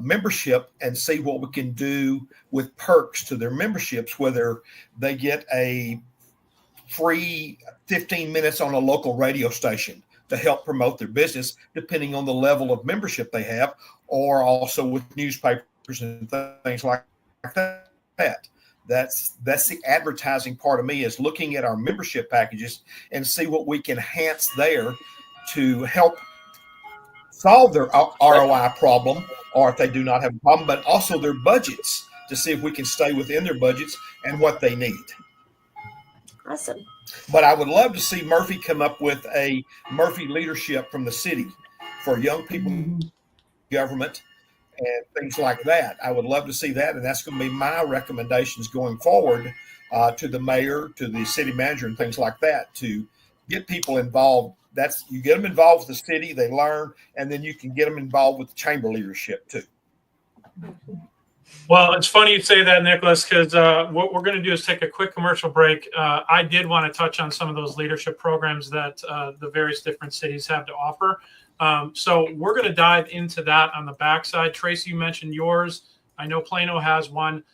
membership and see what we can do with perks to their memberships, whether they get a free 15 minutes on a local radio station to help promote their business, depending on the level of membership they have, or also with newspapers and things like that. That's the advertising part of me, is looking at our membership packages and see what we can enhance there to help solve their ROI problem, or if they do not have a problem, but also their budgets, to see if we can stay within their budgets and what they need. Awesome. But I would love to see Murphy come up with a Murphy leadership from the city for young people, government, and things like that. I would love to see that, and that's going to be my recommendations going forward to the mayor, to the city manager, and things like that, to get people involved. That's, you get them involved with the city, they learn, and then you can get them involved with the chamber leadership too. Well, it's funny you say that, Nicholas, because what we're going to do is take a quick commercial break. I did want to touch on some of those leadership programs that the various different cities have to offer. So we're going to dive into that on the backside. Tracy, you mentioned yours. I know Plano has one.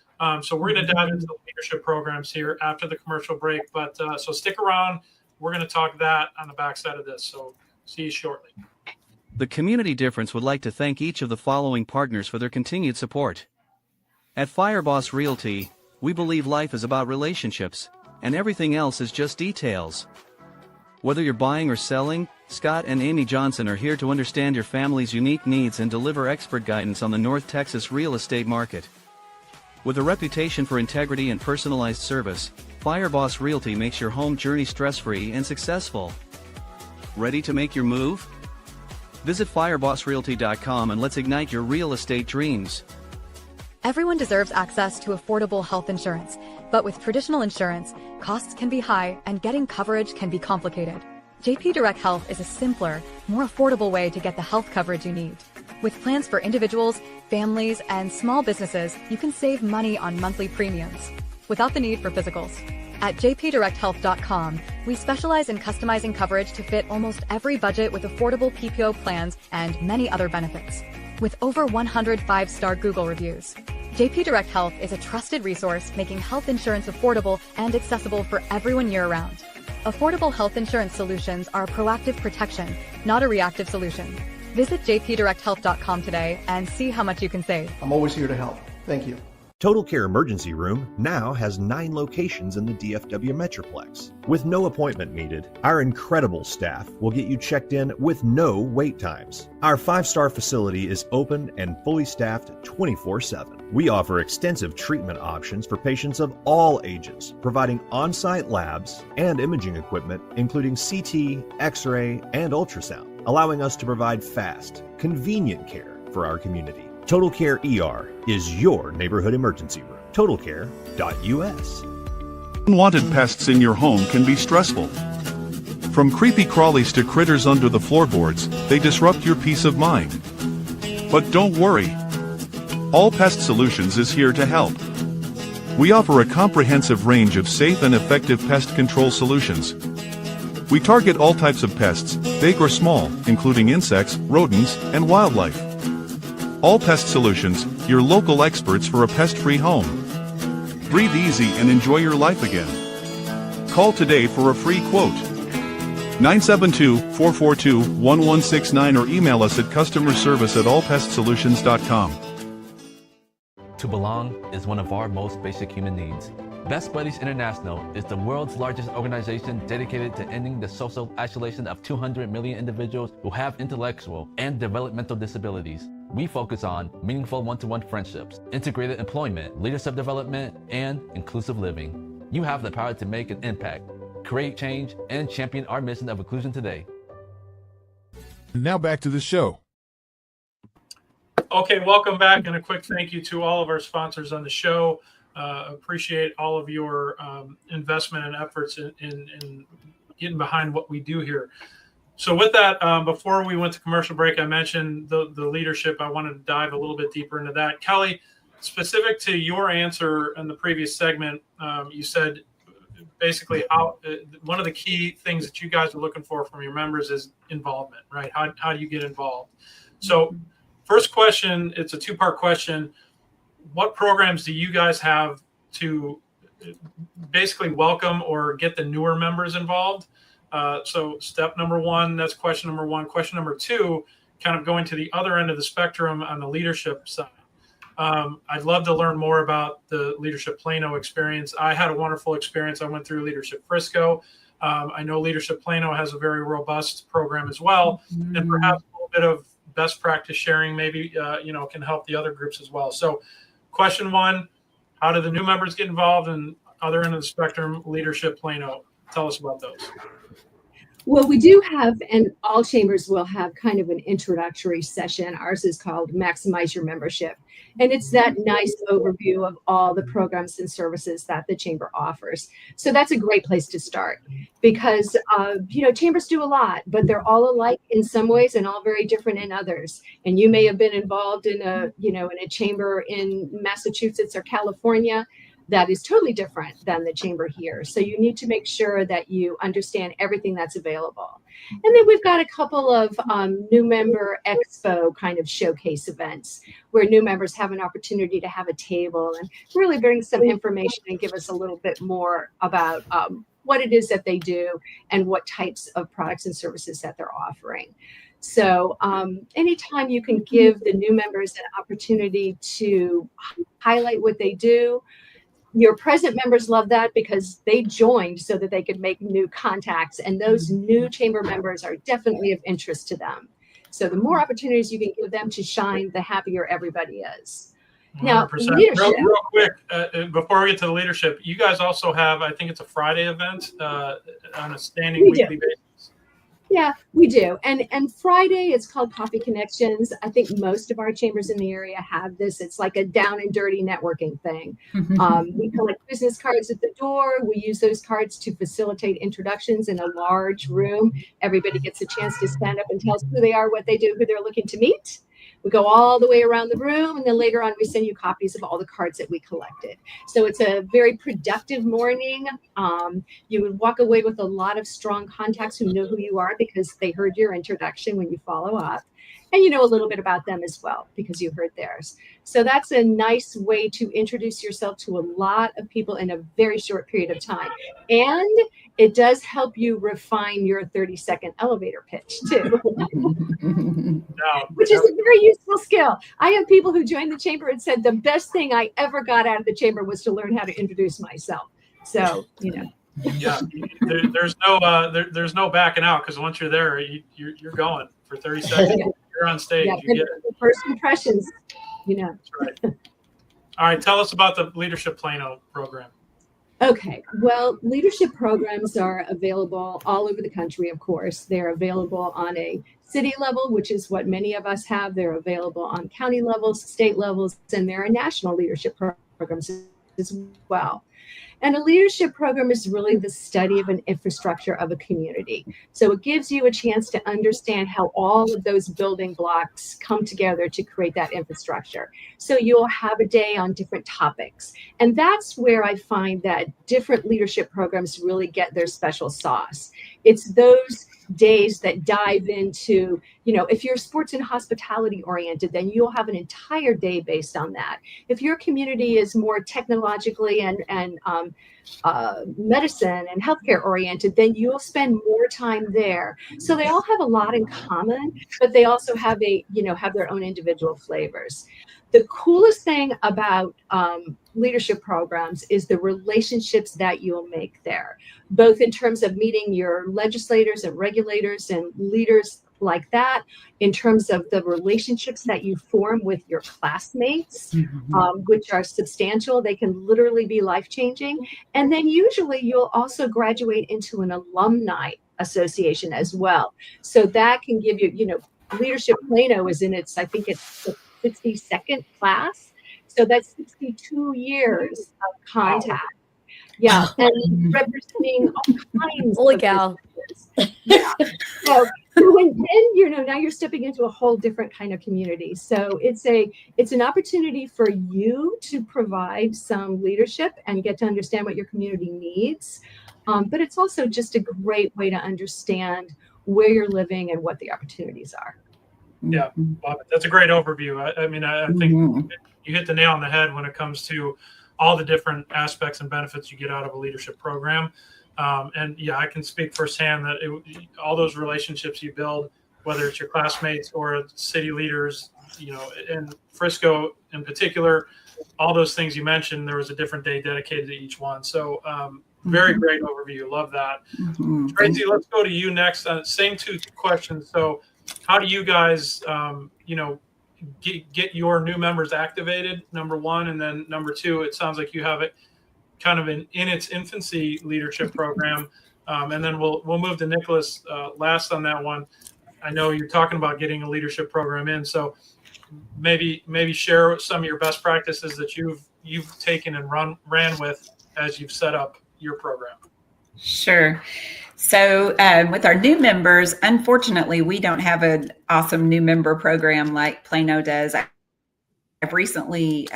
So we're going to dive into the leadership programs here after the commercial break. But so stick around. We're going to talk that on the backside of this. So see you shortly. The Community Difference would like to thank each of the following partners for their continued support. At Fireboss Realty, we believe life is about relationships, and everything else is just details. Whether you're buying or selling, Scott and Amy Johnson are here to understand your family's unique needs and deliver expert guidance on the North Texas real estate market. With a reputation for integrity and personalized service, Fireboss Realty makes your home journey stress-free and successful. Ready to make your move? Visit firebossrealty.com and let's ignite your real estate dreams. Everyone deserves access to affordable health insurance, but with traditional insurance, costs can be high and getting coverage can be complicated. JP Direct Health is a simpler, more affordable way to get the health coverage you need. With plans for individuals, families, and small businesses, you can save money on monthly premiums without the need for physicals. At jpdirecthealth.com, we specialize in customizing coverage to fit almost every budget with affordable PPO plans and many other benefits. With over 100 5-star Google reviews, JP Direct Health is a trusted resource making health insurance affordable and accessible for everyone year-round. Affordable health insurance solutions are a proactive protection, not a reactive solution. Visit jpdirecthealth.com today and see how much you can save. I'm always here to help. Thank you. Total Care Emergency Room now has 9 locations in the DFW Metroplex. With no appointment needed, our incredible staff will get you checked in with no wait times. Our 5-star facility is open and fully staffed 24/7. We offer extensive treatment options for patients of all ages, providing on-site labs and imaging equipment, including CT, X-ray, and ultrasound, allowing us to provide fast, convenient care for our community. Total Care ER is your neighborhood emergency room. TotalCare.us. Unwanted pests in your home can be stressful. From creepy crawlies to critters under the floorboards, they disrupt your peace of mind. But don't worry. All Pest Solutions is here to help. We offer a comprehensive range of safe and effective pest control solutions. We target all types of pests, big or small, including insects, rodents, and wildlife. All Pest Solutions, your local experts for a pest-free home. Breathe easy and enjoy your life again. Call today for a free quote. 972-442-1169 or email us at customerservice@allpestsolutions.com. To belong is one of our most basic human needs. Best Buddies International is the world's largest organization dedicated to ending the social isolation of 200 million individuals who have intellectual and developmental disabilities. We focus on meaningful one-to-one friendships, integrated employment, leadership development, and inclusive living. You have the power to make an impact, create change, and champion our mission of inclusion today. Now back to the show. Okay, welcome back, and a quick thank you to all of our sponsors on the show. Appreciate all of your investment and efforts in getting behind what we do here. So with that, before we went to commercial break, I mentioned the leadership. I wanted to dive a little bit deeper into that. Kelly, specific to your answer in the previous segment, you said basically how one of the key things that you guys are looking for from your members is involvement, right? How do you get involved? So first question, it's a two-part question. What programs do you guys have to basically welcome or get the newer members involved? So step number one, that's question number one. Question number two, kind of going to the other end of the spectrum on the leadership side. I'd love to learn more about the Leadership Plano experience. I had a wonderful experience. I went through Leadership Frisco. I know Leadership Plano has a very robust program as well, and perhaps a little bit of best practice sharing maybe can help the other groups as well. So question one, how do the new members get involved? And other end of the spectrum, Leadership Plano. Tell us about those. Well, we do have, and all chambers will have kind of an introductory session. Ours is called Maximize Your Membership. And it's that nice overview of all the programs and services that the chamber offers. So that's a great place to start because, chambers do a lot, but they're all alike in some ways and all very different in others. And you may have been involved in a chamber in Massachusetts or California that is totally different than the chamber here. So you need to make sure that you understand everything that's available. And then we've got a couple of new member expo kind of showcase events where new members have an opportunity to have a table and really bring some information and give us a little bit more about what it is that they do and what types of products and services that they're offering. So anytime you can give the new members an opportunity to highlight what they do, your present members love that because they joined so that they could make new contacts, and those new chamber members are definitely of interest to them. So the more opportunities you can give them to shine, the happier everybody is. Now, 100%. leadership. Real quick, before we get to the leadership, you guys also have, I think it's a Friday event on a standing weekly basis. Yeah, we do. And Friday, it's called Coffee Connections. I think most of our chambers in the area have this. It's like a down and dirty networking thing. We collect business cards at the door. We use those cards to facilitate introductions in a large room. Everybody gets a chance to stand up and tell us who they are, what they do, who they're looking to meet. We go all the way around the room, and then later on, we send you copies of all the cards that we collected. So it's a very productive morning. You would walk away with a lot of strong contacts who know who you are because they heard your introduction when you follow up. And you know a little bit about them as well because you heard theirs. So that's a nice way to introduce yourself to a lot of people in a very short period of time. And it does help you refine your 30-second elevator pitch too, which is a very useful skill. I have people who joined the chamber and said the best thing I ever got out of the chamber was to learn how to introduce myself. So, Yeah, there's no backing out because once you're there, you're going for 30 seconds. You're on stage. Yeah, you get it. the first impressions, That's right. All right, tell us about the Leadership Plano program. Okay, well, leadership programs are available all over the country, of course. They're available on a city level, which is what many of us have. They're available on county levels, state levels, and there are national leadership programs as well. And a leadership program is really the study of an infrastructure of a community. So it gives you a chance to understand how all of those building blocks come together to create that infrastructure. So you'll have a day on different topics. And that's where I find that different leadership programs really get their special sauce. It's those days that dive into, if you're sports and hospitality oriented, then you'll have an entire day based on that. If your community is more technologically and medicine and healthcare oriented, then you'll spend more time there. So they all have a lot in common, but they also have their own individual flavors. The coolest thing about leadership programs is the relationships that you'll make there, both in terms of meeting your legislators and regulators and leaders like that, in terms of the relationships that you form with your classmates, which are substantial. They can literally be life-changing. And then usually you'll also graduate into an alumni association as well. So that can give you, Leadership Plano is in its, I think it's the 62nd class. So that's 62 years of contact. Yeah, and representing all kinds Holy of cow. businesses. Yeah. So then now you're stepping into a whole different kind of community. So it's an opportunity for you to provide some leadership and get to understand what your community needs. But it's also just a great way to understand where you're living and what the opportunities are. Yeah, love it. That's a great overview. I mean, I think you hit the nail on the head when it comes to all the different aspects and benefits you get out of a leadership program. And yeah, I can speak firsthand that all those relationships you build, whether it's your classmates or city leaders, you know, in Frisco in particular, all those things you mentioned, there was a different day dedicated to each one. So very great overview. Love that. Tracy, let's go to you next. Same two questions. So how do you guys, you know, get your new members activated, number one, and then number two, it sounds like you have it kind of in its infancy leadership program. And then we'll move to Nicholas last on that one. I know you're talking about getting a leadership program in, so maybe share some of your best practices that you've taken and ran with as you've set up your program. Sure. So with our new members, unfortunately, we don't have an awesome new member program like Plano does. I've recently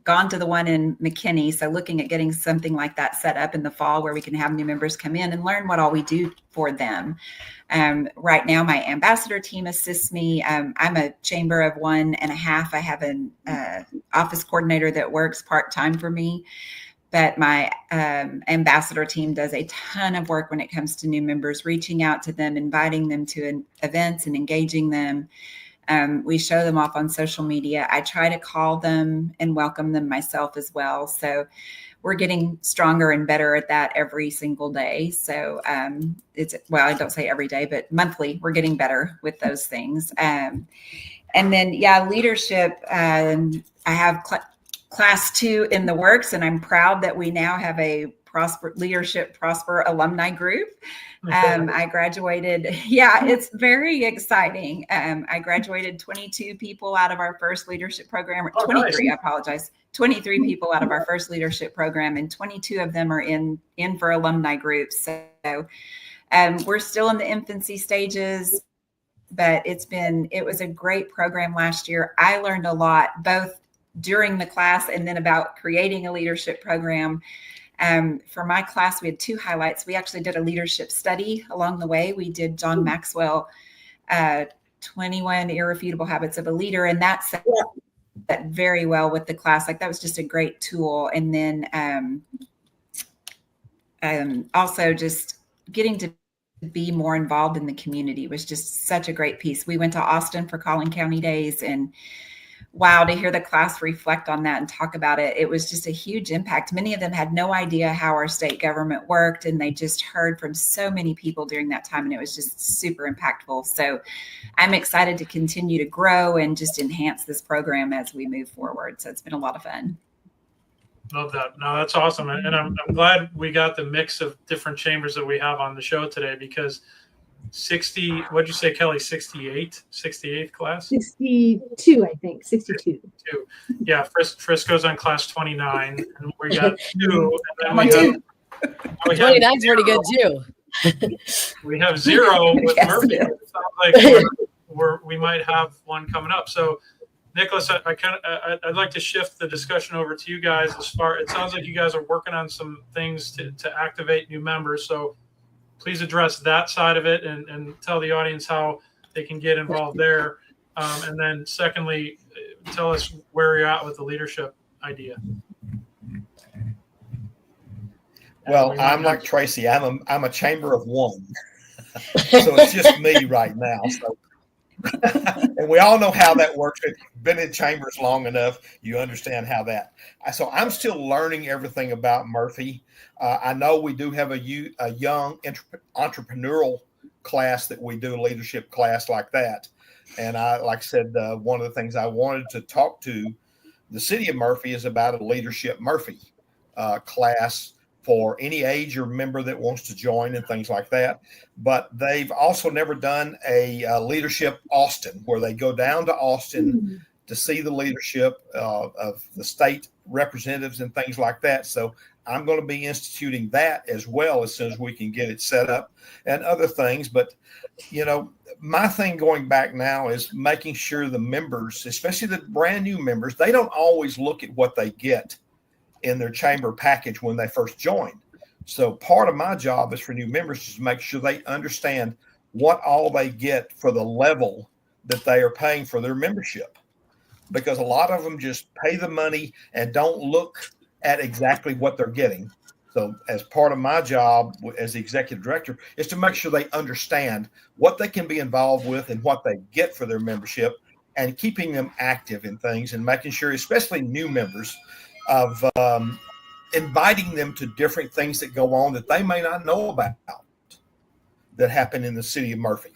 gone to the one in McKinney, so looking at getting something like that set up in the fall where we can have new members come in and learn what all we do for them. Right now, my ambassador team assists me. I'm a chamber of 1.5. I have an office coordinator that works part-time for me. But my ambassador team does a ton of work when it comes to new members, reaching out to them, inviting them to events and engaging them. We show them off on social media. I try to call them and welcome them myself as well. So we're getting stronger and better at that every single day. So well, I don't say every day, but monthly, we're getting better with those things. And then, yeah, leadership, I have Class 2 in the works, and I'm proud that we now have a Leadership Prosper alumni group. I graduated. Yeah, it's very exciting. I graduated 22 people out of our first leadership program. 23, I apologize. 23 people out of our first leadership program, and 22 of them are in for alumni groups. So we're still in the infancy stages, but it was a great program last year. I learned a lot, both during the class and then about creating a leadership program. For my class, we had 2 highlights. We actually did a leadership study along the way. We did John Maxwell, 21 Irrefutable Habits of a Leader, and that set that very well with the class. Like, that was just a great tool. And then also just getting to be more involved in the community was just such a great piece. We went to Austin for Collin County Days, and wow, to hear the class reflect on that and talk about it, it was just a huge impact. Many of them had no idea how our state government worked, and they just heard from so many people during that time, and it was just super impactful. So I'm excited to continue to grow and just enhance this program as we move forward. So it's been a lot of fun. Love that. No, that's awesome. And I'm glad we got the mix of different chambers that we have on the show today, because 60, what'd you say, Kelly? 68th class? 62, I think. 62. Yeah, Frisco's on class 29, and we got 2. And then we 29's pretty good too. We have 0 with Murphy. It sounds like we might have one coming up. So, Nicholas, I'd like to shift the discussion over to you guys. It sounds like you guys are working on some things to activate new members. So please address that side of it and tell the audience how they can get involved there. And then secondly, tell us where you're at with the leadership idea. Well, I'm like Tracy. I'm a chamber of 1. So it's just me right now. So. And we all know how that works. If you've been in chambers long enough, you understand how that. So I'm still learning everything about Murphy. I know we do have a young entrepreneurial class that we do, a leadership class like that. And like I said, one of the things I wanted to talk to the city of Murphy is about a leadership Murphy class for any age or member that wants to join and things like that. But they've also never done a leadership Austin, where they go down to Austin to see the leadership of the state representatives and things like that. So I'm going to be instituting that as well as soon as we can get it set up and other things. But, you know, my thing going back now is making sure the members, especially the brand new members, they don't always look at what they get in their chamber package when they first join. So part of my job is for new members to make sure they understand what all they get for the level that they are paying for their membership, because a lot of them just pay the money and don't look at exactly what they're getting. So as part of my job as the executive director is to make sure they understand what they can be involved with and what they get for their membership, and keeping them active in things, and making sure, especially new members, of inviting them to different things that go on that they may not know about that happen in the city of Murphy.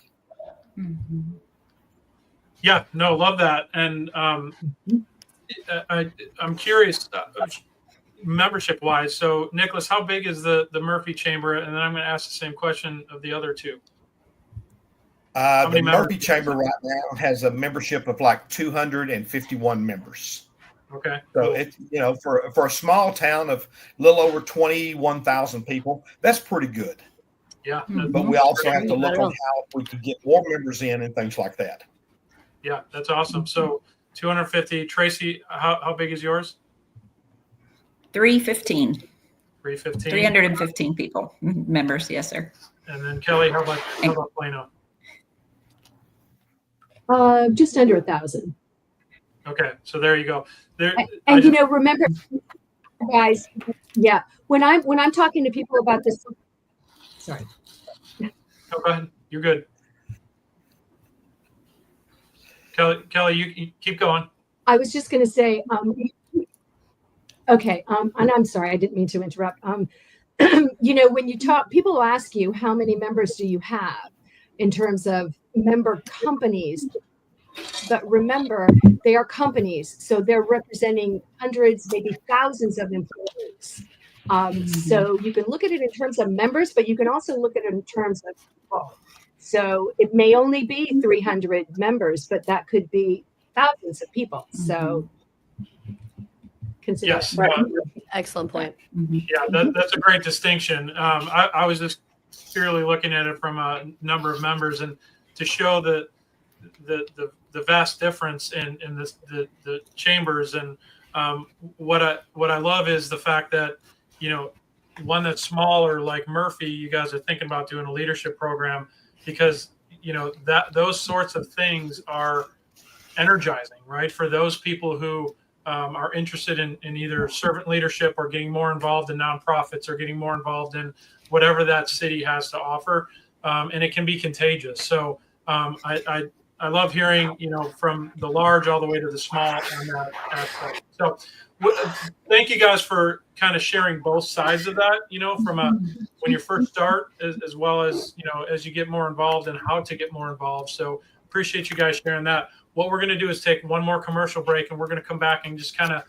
Mm-hmm. Yeah, no, love that. And I'm curious, membership wise. So Nicholas, how big is the Murphy Chamber? And then I'm going to ask the same question of the other two. The Murphy Chamber right now has a membership of like 251 members. Okay. So cool. it's, for a small town of a little over 21,000 people, that's pretty good. Yeah. But we also have to look on how we can get more members in and things like that. Yeah, that's awesome. So 250. Tracy, how big is yours? 315. 315. 315 people, members. Yes, sir. And then Kelly, how about Plano? Just under 1,000. Okay, so there you go. Remember, guys. Yeah, when I'm talking to people about this. Sorry. No, go ahead. You're good. Kelly, you keep going. I was just going to say, okay, and I'm sorry, I didn't mean to interrupt. When you talk, people ask you how many members do you have in terms of member companies, but remember, they are companies, so they're representing hundreds, maybe thousands of employees. So you can look at it in terms of members, but you can also look at it in terms of people. So it may only be 300 members, but that could be thousands of people. So consider yes, excellent point. Yeah, that's a great distinction. I was just purely looking at it from a number of members, and to show the vast difference in the chambers. And what I love is the fact that one that's smaller like Murphy, you guys are thinking about doing a leadership program, because that those sorts of things are energizing, right? For those people who are interested in either servant leadership or getting more involved in nonprofits or getting more involved in whatever that city has to offer, and it can be contagious. So I love hearing from the large all the way to the small on that aspect. So thank you guys for kind of sharing both sides of that, from when you first start, as well as as you get more involved and how to get more involved. So appreciate you guys sharing that. What we're going to do is take one more commercial break, and we're going to come back and just kind of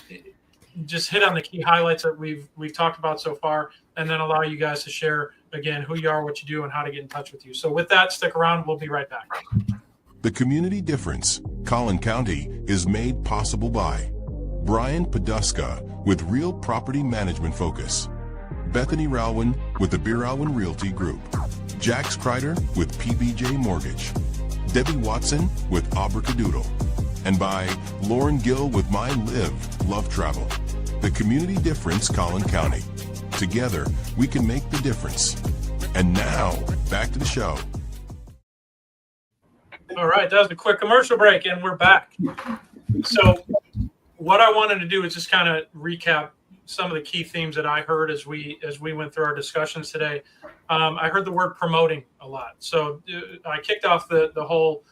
hit on the key highlights that we've talked about so far, and then allow you guys to share again who you are, what you do, and how to get in touch with you. So with that, stick around. We'll be right back. The Community Difference, Collin County, is made possible by Brian Poduska with Real Property Management Focus, Bethany Rowland with the Beer-Alwyn Realty Group, Jax Crider with PBJ Mortgage, Debbie Watson with Abracadabra, and by Lauren Gill with My Live, Love Travel. The Community Difference, Collin County. Together, we can make the difference. And now, back to the show. All right, that was a quick commercial break, and we're back. So what I wanted to do is just kind of recap some of the key themes that I heard as we went through our discussions today. I heard the word promoting a lot. So I kicked off the whole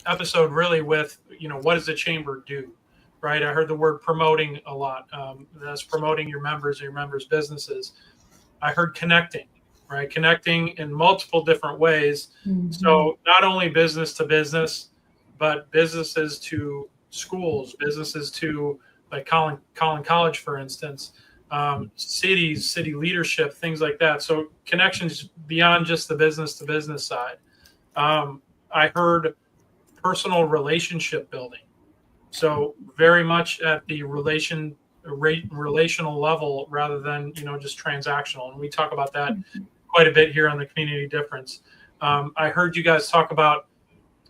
episode really with, what does the chamber do, right? I heard the word promoting a lot. That's promoting your members and your members' businesses. I heard connecting. Right, connecting in multiple different ways. Mm-hmm. So not only business to business, but businesses to schools, businesses to like Collin College, for instance, cities, city leadership, things like that. So connections beyond just the business to business side. I heard personal relationship building. So very much at the relational level rather than just transactional, and we talk about that quite a bit here on the Community Difference. I heard you guys talk about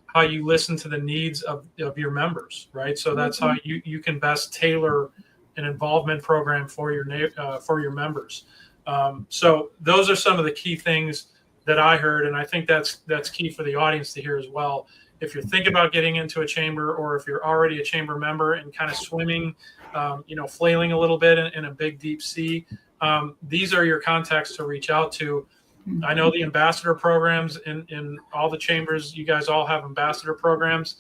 how you listen to the needs of your members, right? So that's how you can best tailor an involvement program for your members. So those are some of the key things that I heard, and I think that's key for the audience to hear as well. if you're thinking about getting into a chamber, or if you're already a chamber member and kind of swimming, flailing a little bit in a big deep sea, these are your contacts to reach out to. I know the ambassador programs in all the chambers. You guys all have ambassador programs.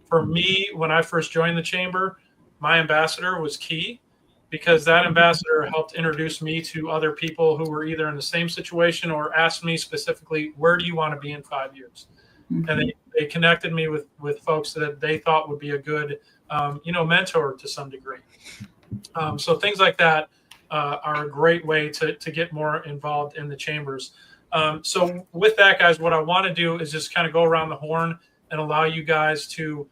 For me, when I first joined the chamber, my ambassador was key, because that ambassador helped introduce me to other people who were either in the same situation or asked me specifically, where do you want to be in 5 years? And they connected me with folks that they thought would be a good, mentor to some degree. So things like that are a great way to get more involved in the chambers. So with that, guys, what I want to do is just kind of go around the horn and allow you guys to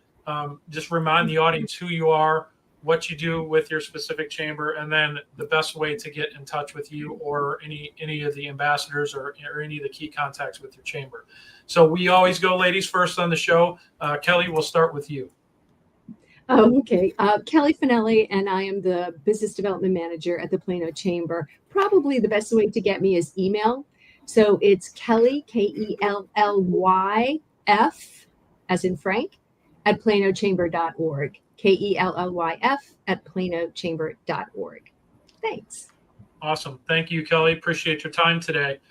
just remind the audience who you are, what you do with your specific chamber, and then the best way to get in touch with you or any of the ambassadors or any of the key contacts with your chamber. So we always go ladies first on the show. Kelly, we'll start with you. Okay. Kelly Finelli, and I am the Business Development Manager at the Plano Chamber. Probably the best way to get me is email. So it's Kelly, KELLYF, as in Frank, at planochamber.org. KELLYF at planochamber.org. Thanks. Awesome. Thank you, Kelly. Appreciate your time today.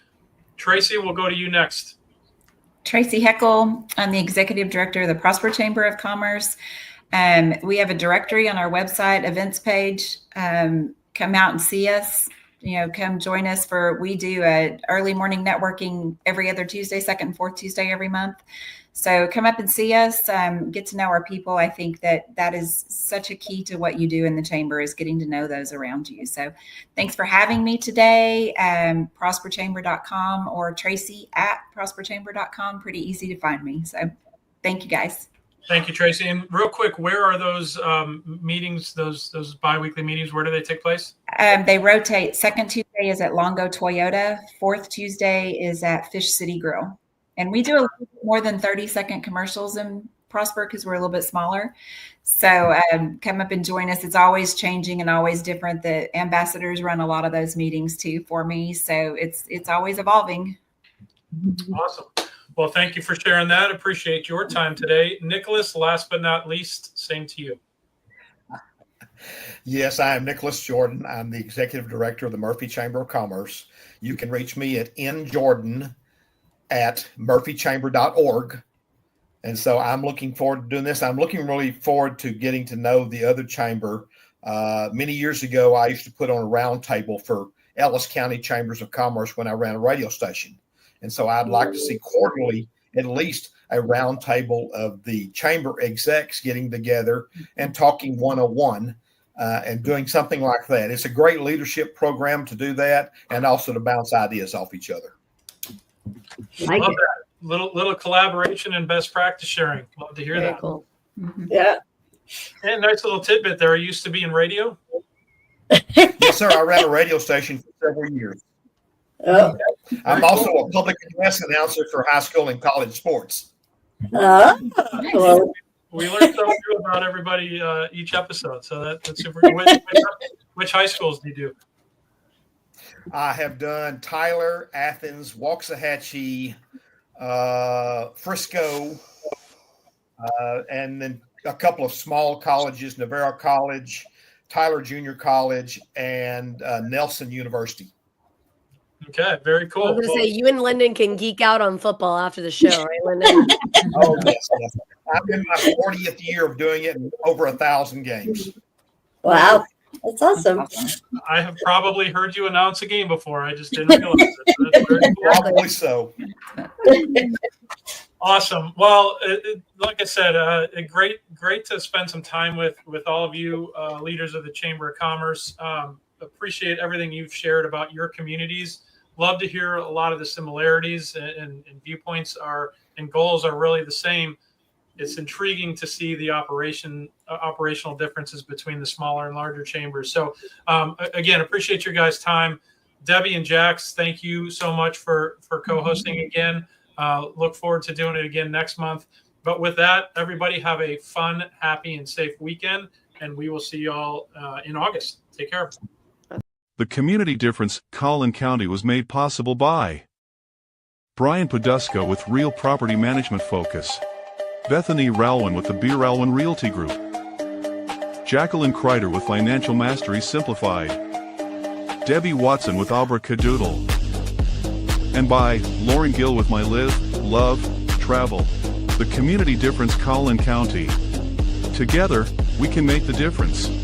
Tracy, we'll go to you next. Tracy Heckel. I'm the Executive Director of the Prosper Chamber of Commerce. We have a directory on our website, events page. Come out and see us. Come join us we do a early morning networking every other Tuesday, second and fourth Tuesday every month. So come up and see us, get to know our people. I think that is such a key to what you do in the chamber, is getting to know those around you. So thanks for having me today. prosperchamber.com or Tracy at prosperchamber.com. Pretty easy to find me. So thank you, guys. Thank you, Tracy. And real quick, where are those meetings, those biweekly meetings? Where do they take place? They rotate. Second Tuesday is at Longo Toyota. Fourth Tuesday is at Fish City Grill. And we do a little bit more than 30-second commercials in Prosper because we're a little bit smaller. So come up and join us. It's always changing and always different. The ambassadors run a lot of those meetings too for me. So it's always evolving. Awesome. Well, thank you for sharing that. Appreciate your time today. Nicholas, last but not least, same to you. Yes, I am Nicholas Jordan. I'm the Executive Director of the Murphy Chamber of Commerce. You can reach me at njordan@murphychamber.org. And so I'm looking forward to doing this. I'm looking really forward to getting to know the other chamber. Many years ago, I used to put on a roundtable for Ellis County Chambers of Commerce when I ran a radio station. And so I'd like to see quarterly at least a roundtable of the chamber execs getting together and talking 101 and doing something like that. It's a great leadership program to do that and also to bounce ideas off each other. Love that. Little collaboration and best practice sharing. Love to hear that. Cool. Mm-hmm. Yeah. And nice little tidbit there. I used to be in radio. Yes, sir. I ran a radio station for several years. Oh. I'm also a public address announcer for high school and college sports. Well. We learned something new about everybody each episode, so that's super good. Which high schools do you do? I have done Tyler, Athens, Waxahachie, Frisco, and then a couple of small colleges, Navarro College, Tyler Junior College, and Nelson University. Okay, very cool. I was going to say, you and Lyndon can geek out on football after the show, right, Lyndon? Oh, yes. I'm in my 40th year of doing it in over 1,000 games. Wow, that's awesome. I have probably heard you announce a game before. I just didn't realize it. That's very cool. Probably so. Awesome. Well, like I said, great to spend some time with all of you leaders of the Chamber of Commerce. Appreciate everything you've shared about your communities. Love to hear a lot of the similarities and viewpoints and goals are really the same. It's intriguing to see the operational differences between the smaller and larger chambers. So again, appreciate your guys' time. Debbie and Jax, thank you so much for co-hosting again. Look forward to doing it again next month. But with that, everybody have a fun, happy, and safe weekend, and we will see you all in August. Take care. The Community Difference, Collin County was made possible by Brian Poduska with Real Property Management Focus, Bethany Ralwin with the B. Ralwin Realty Group. Jacqueline Crider with Financial Mastery Simplified. Debbie Watson with Abracadoodle. And by Lauren Gill with My Live, Love, Travel. The Community Difference Collin County. Together, we can make the difference.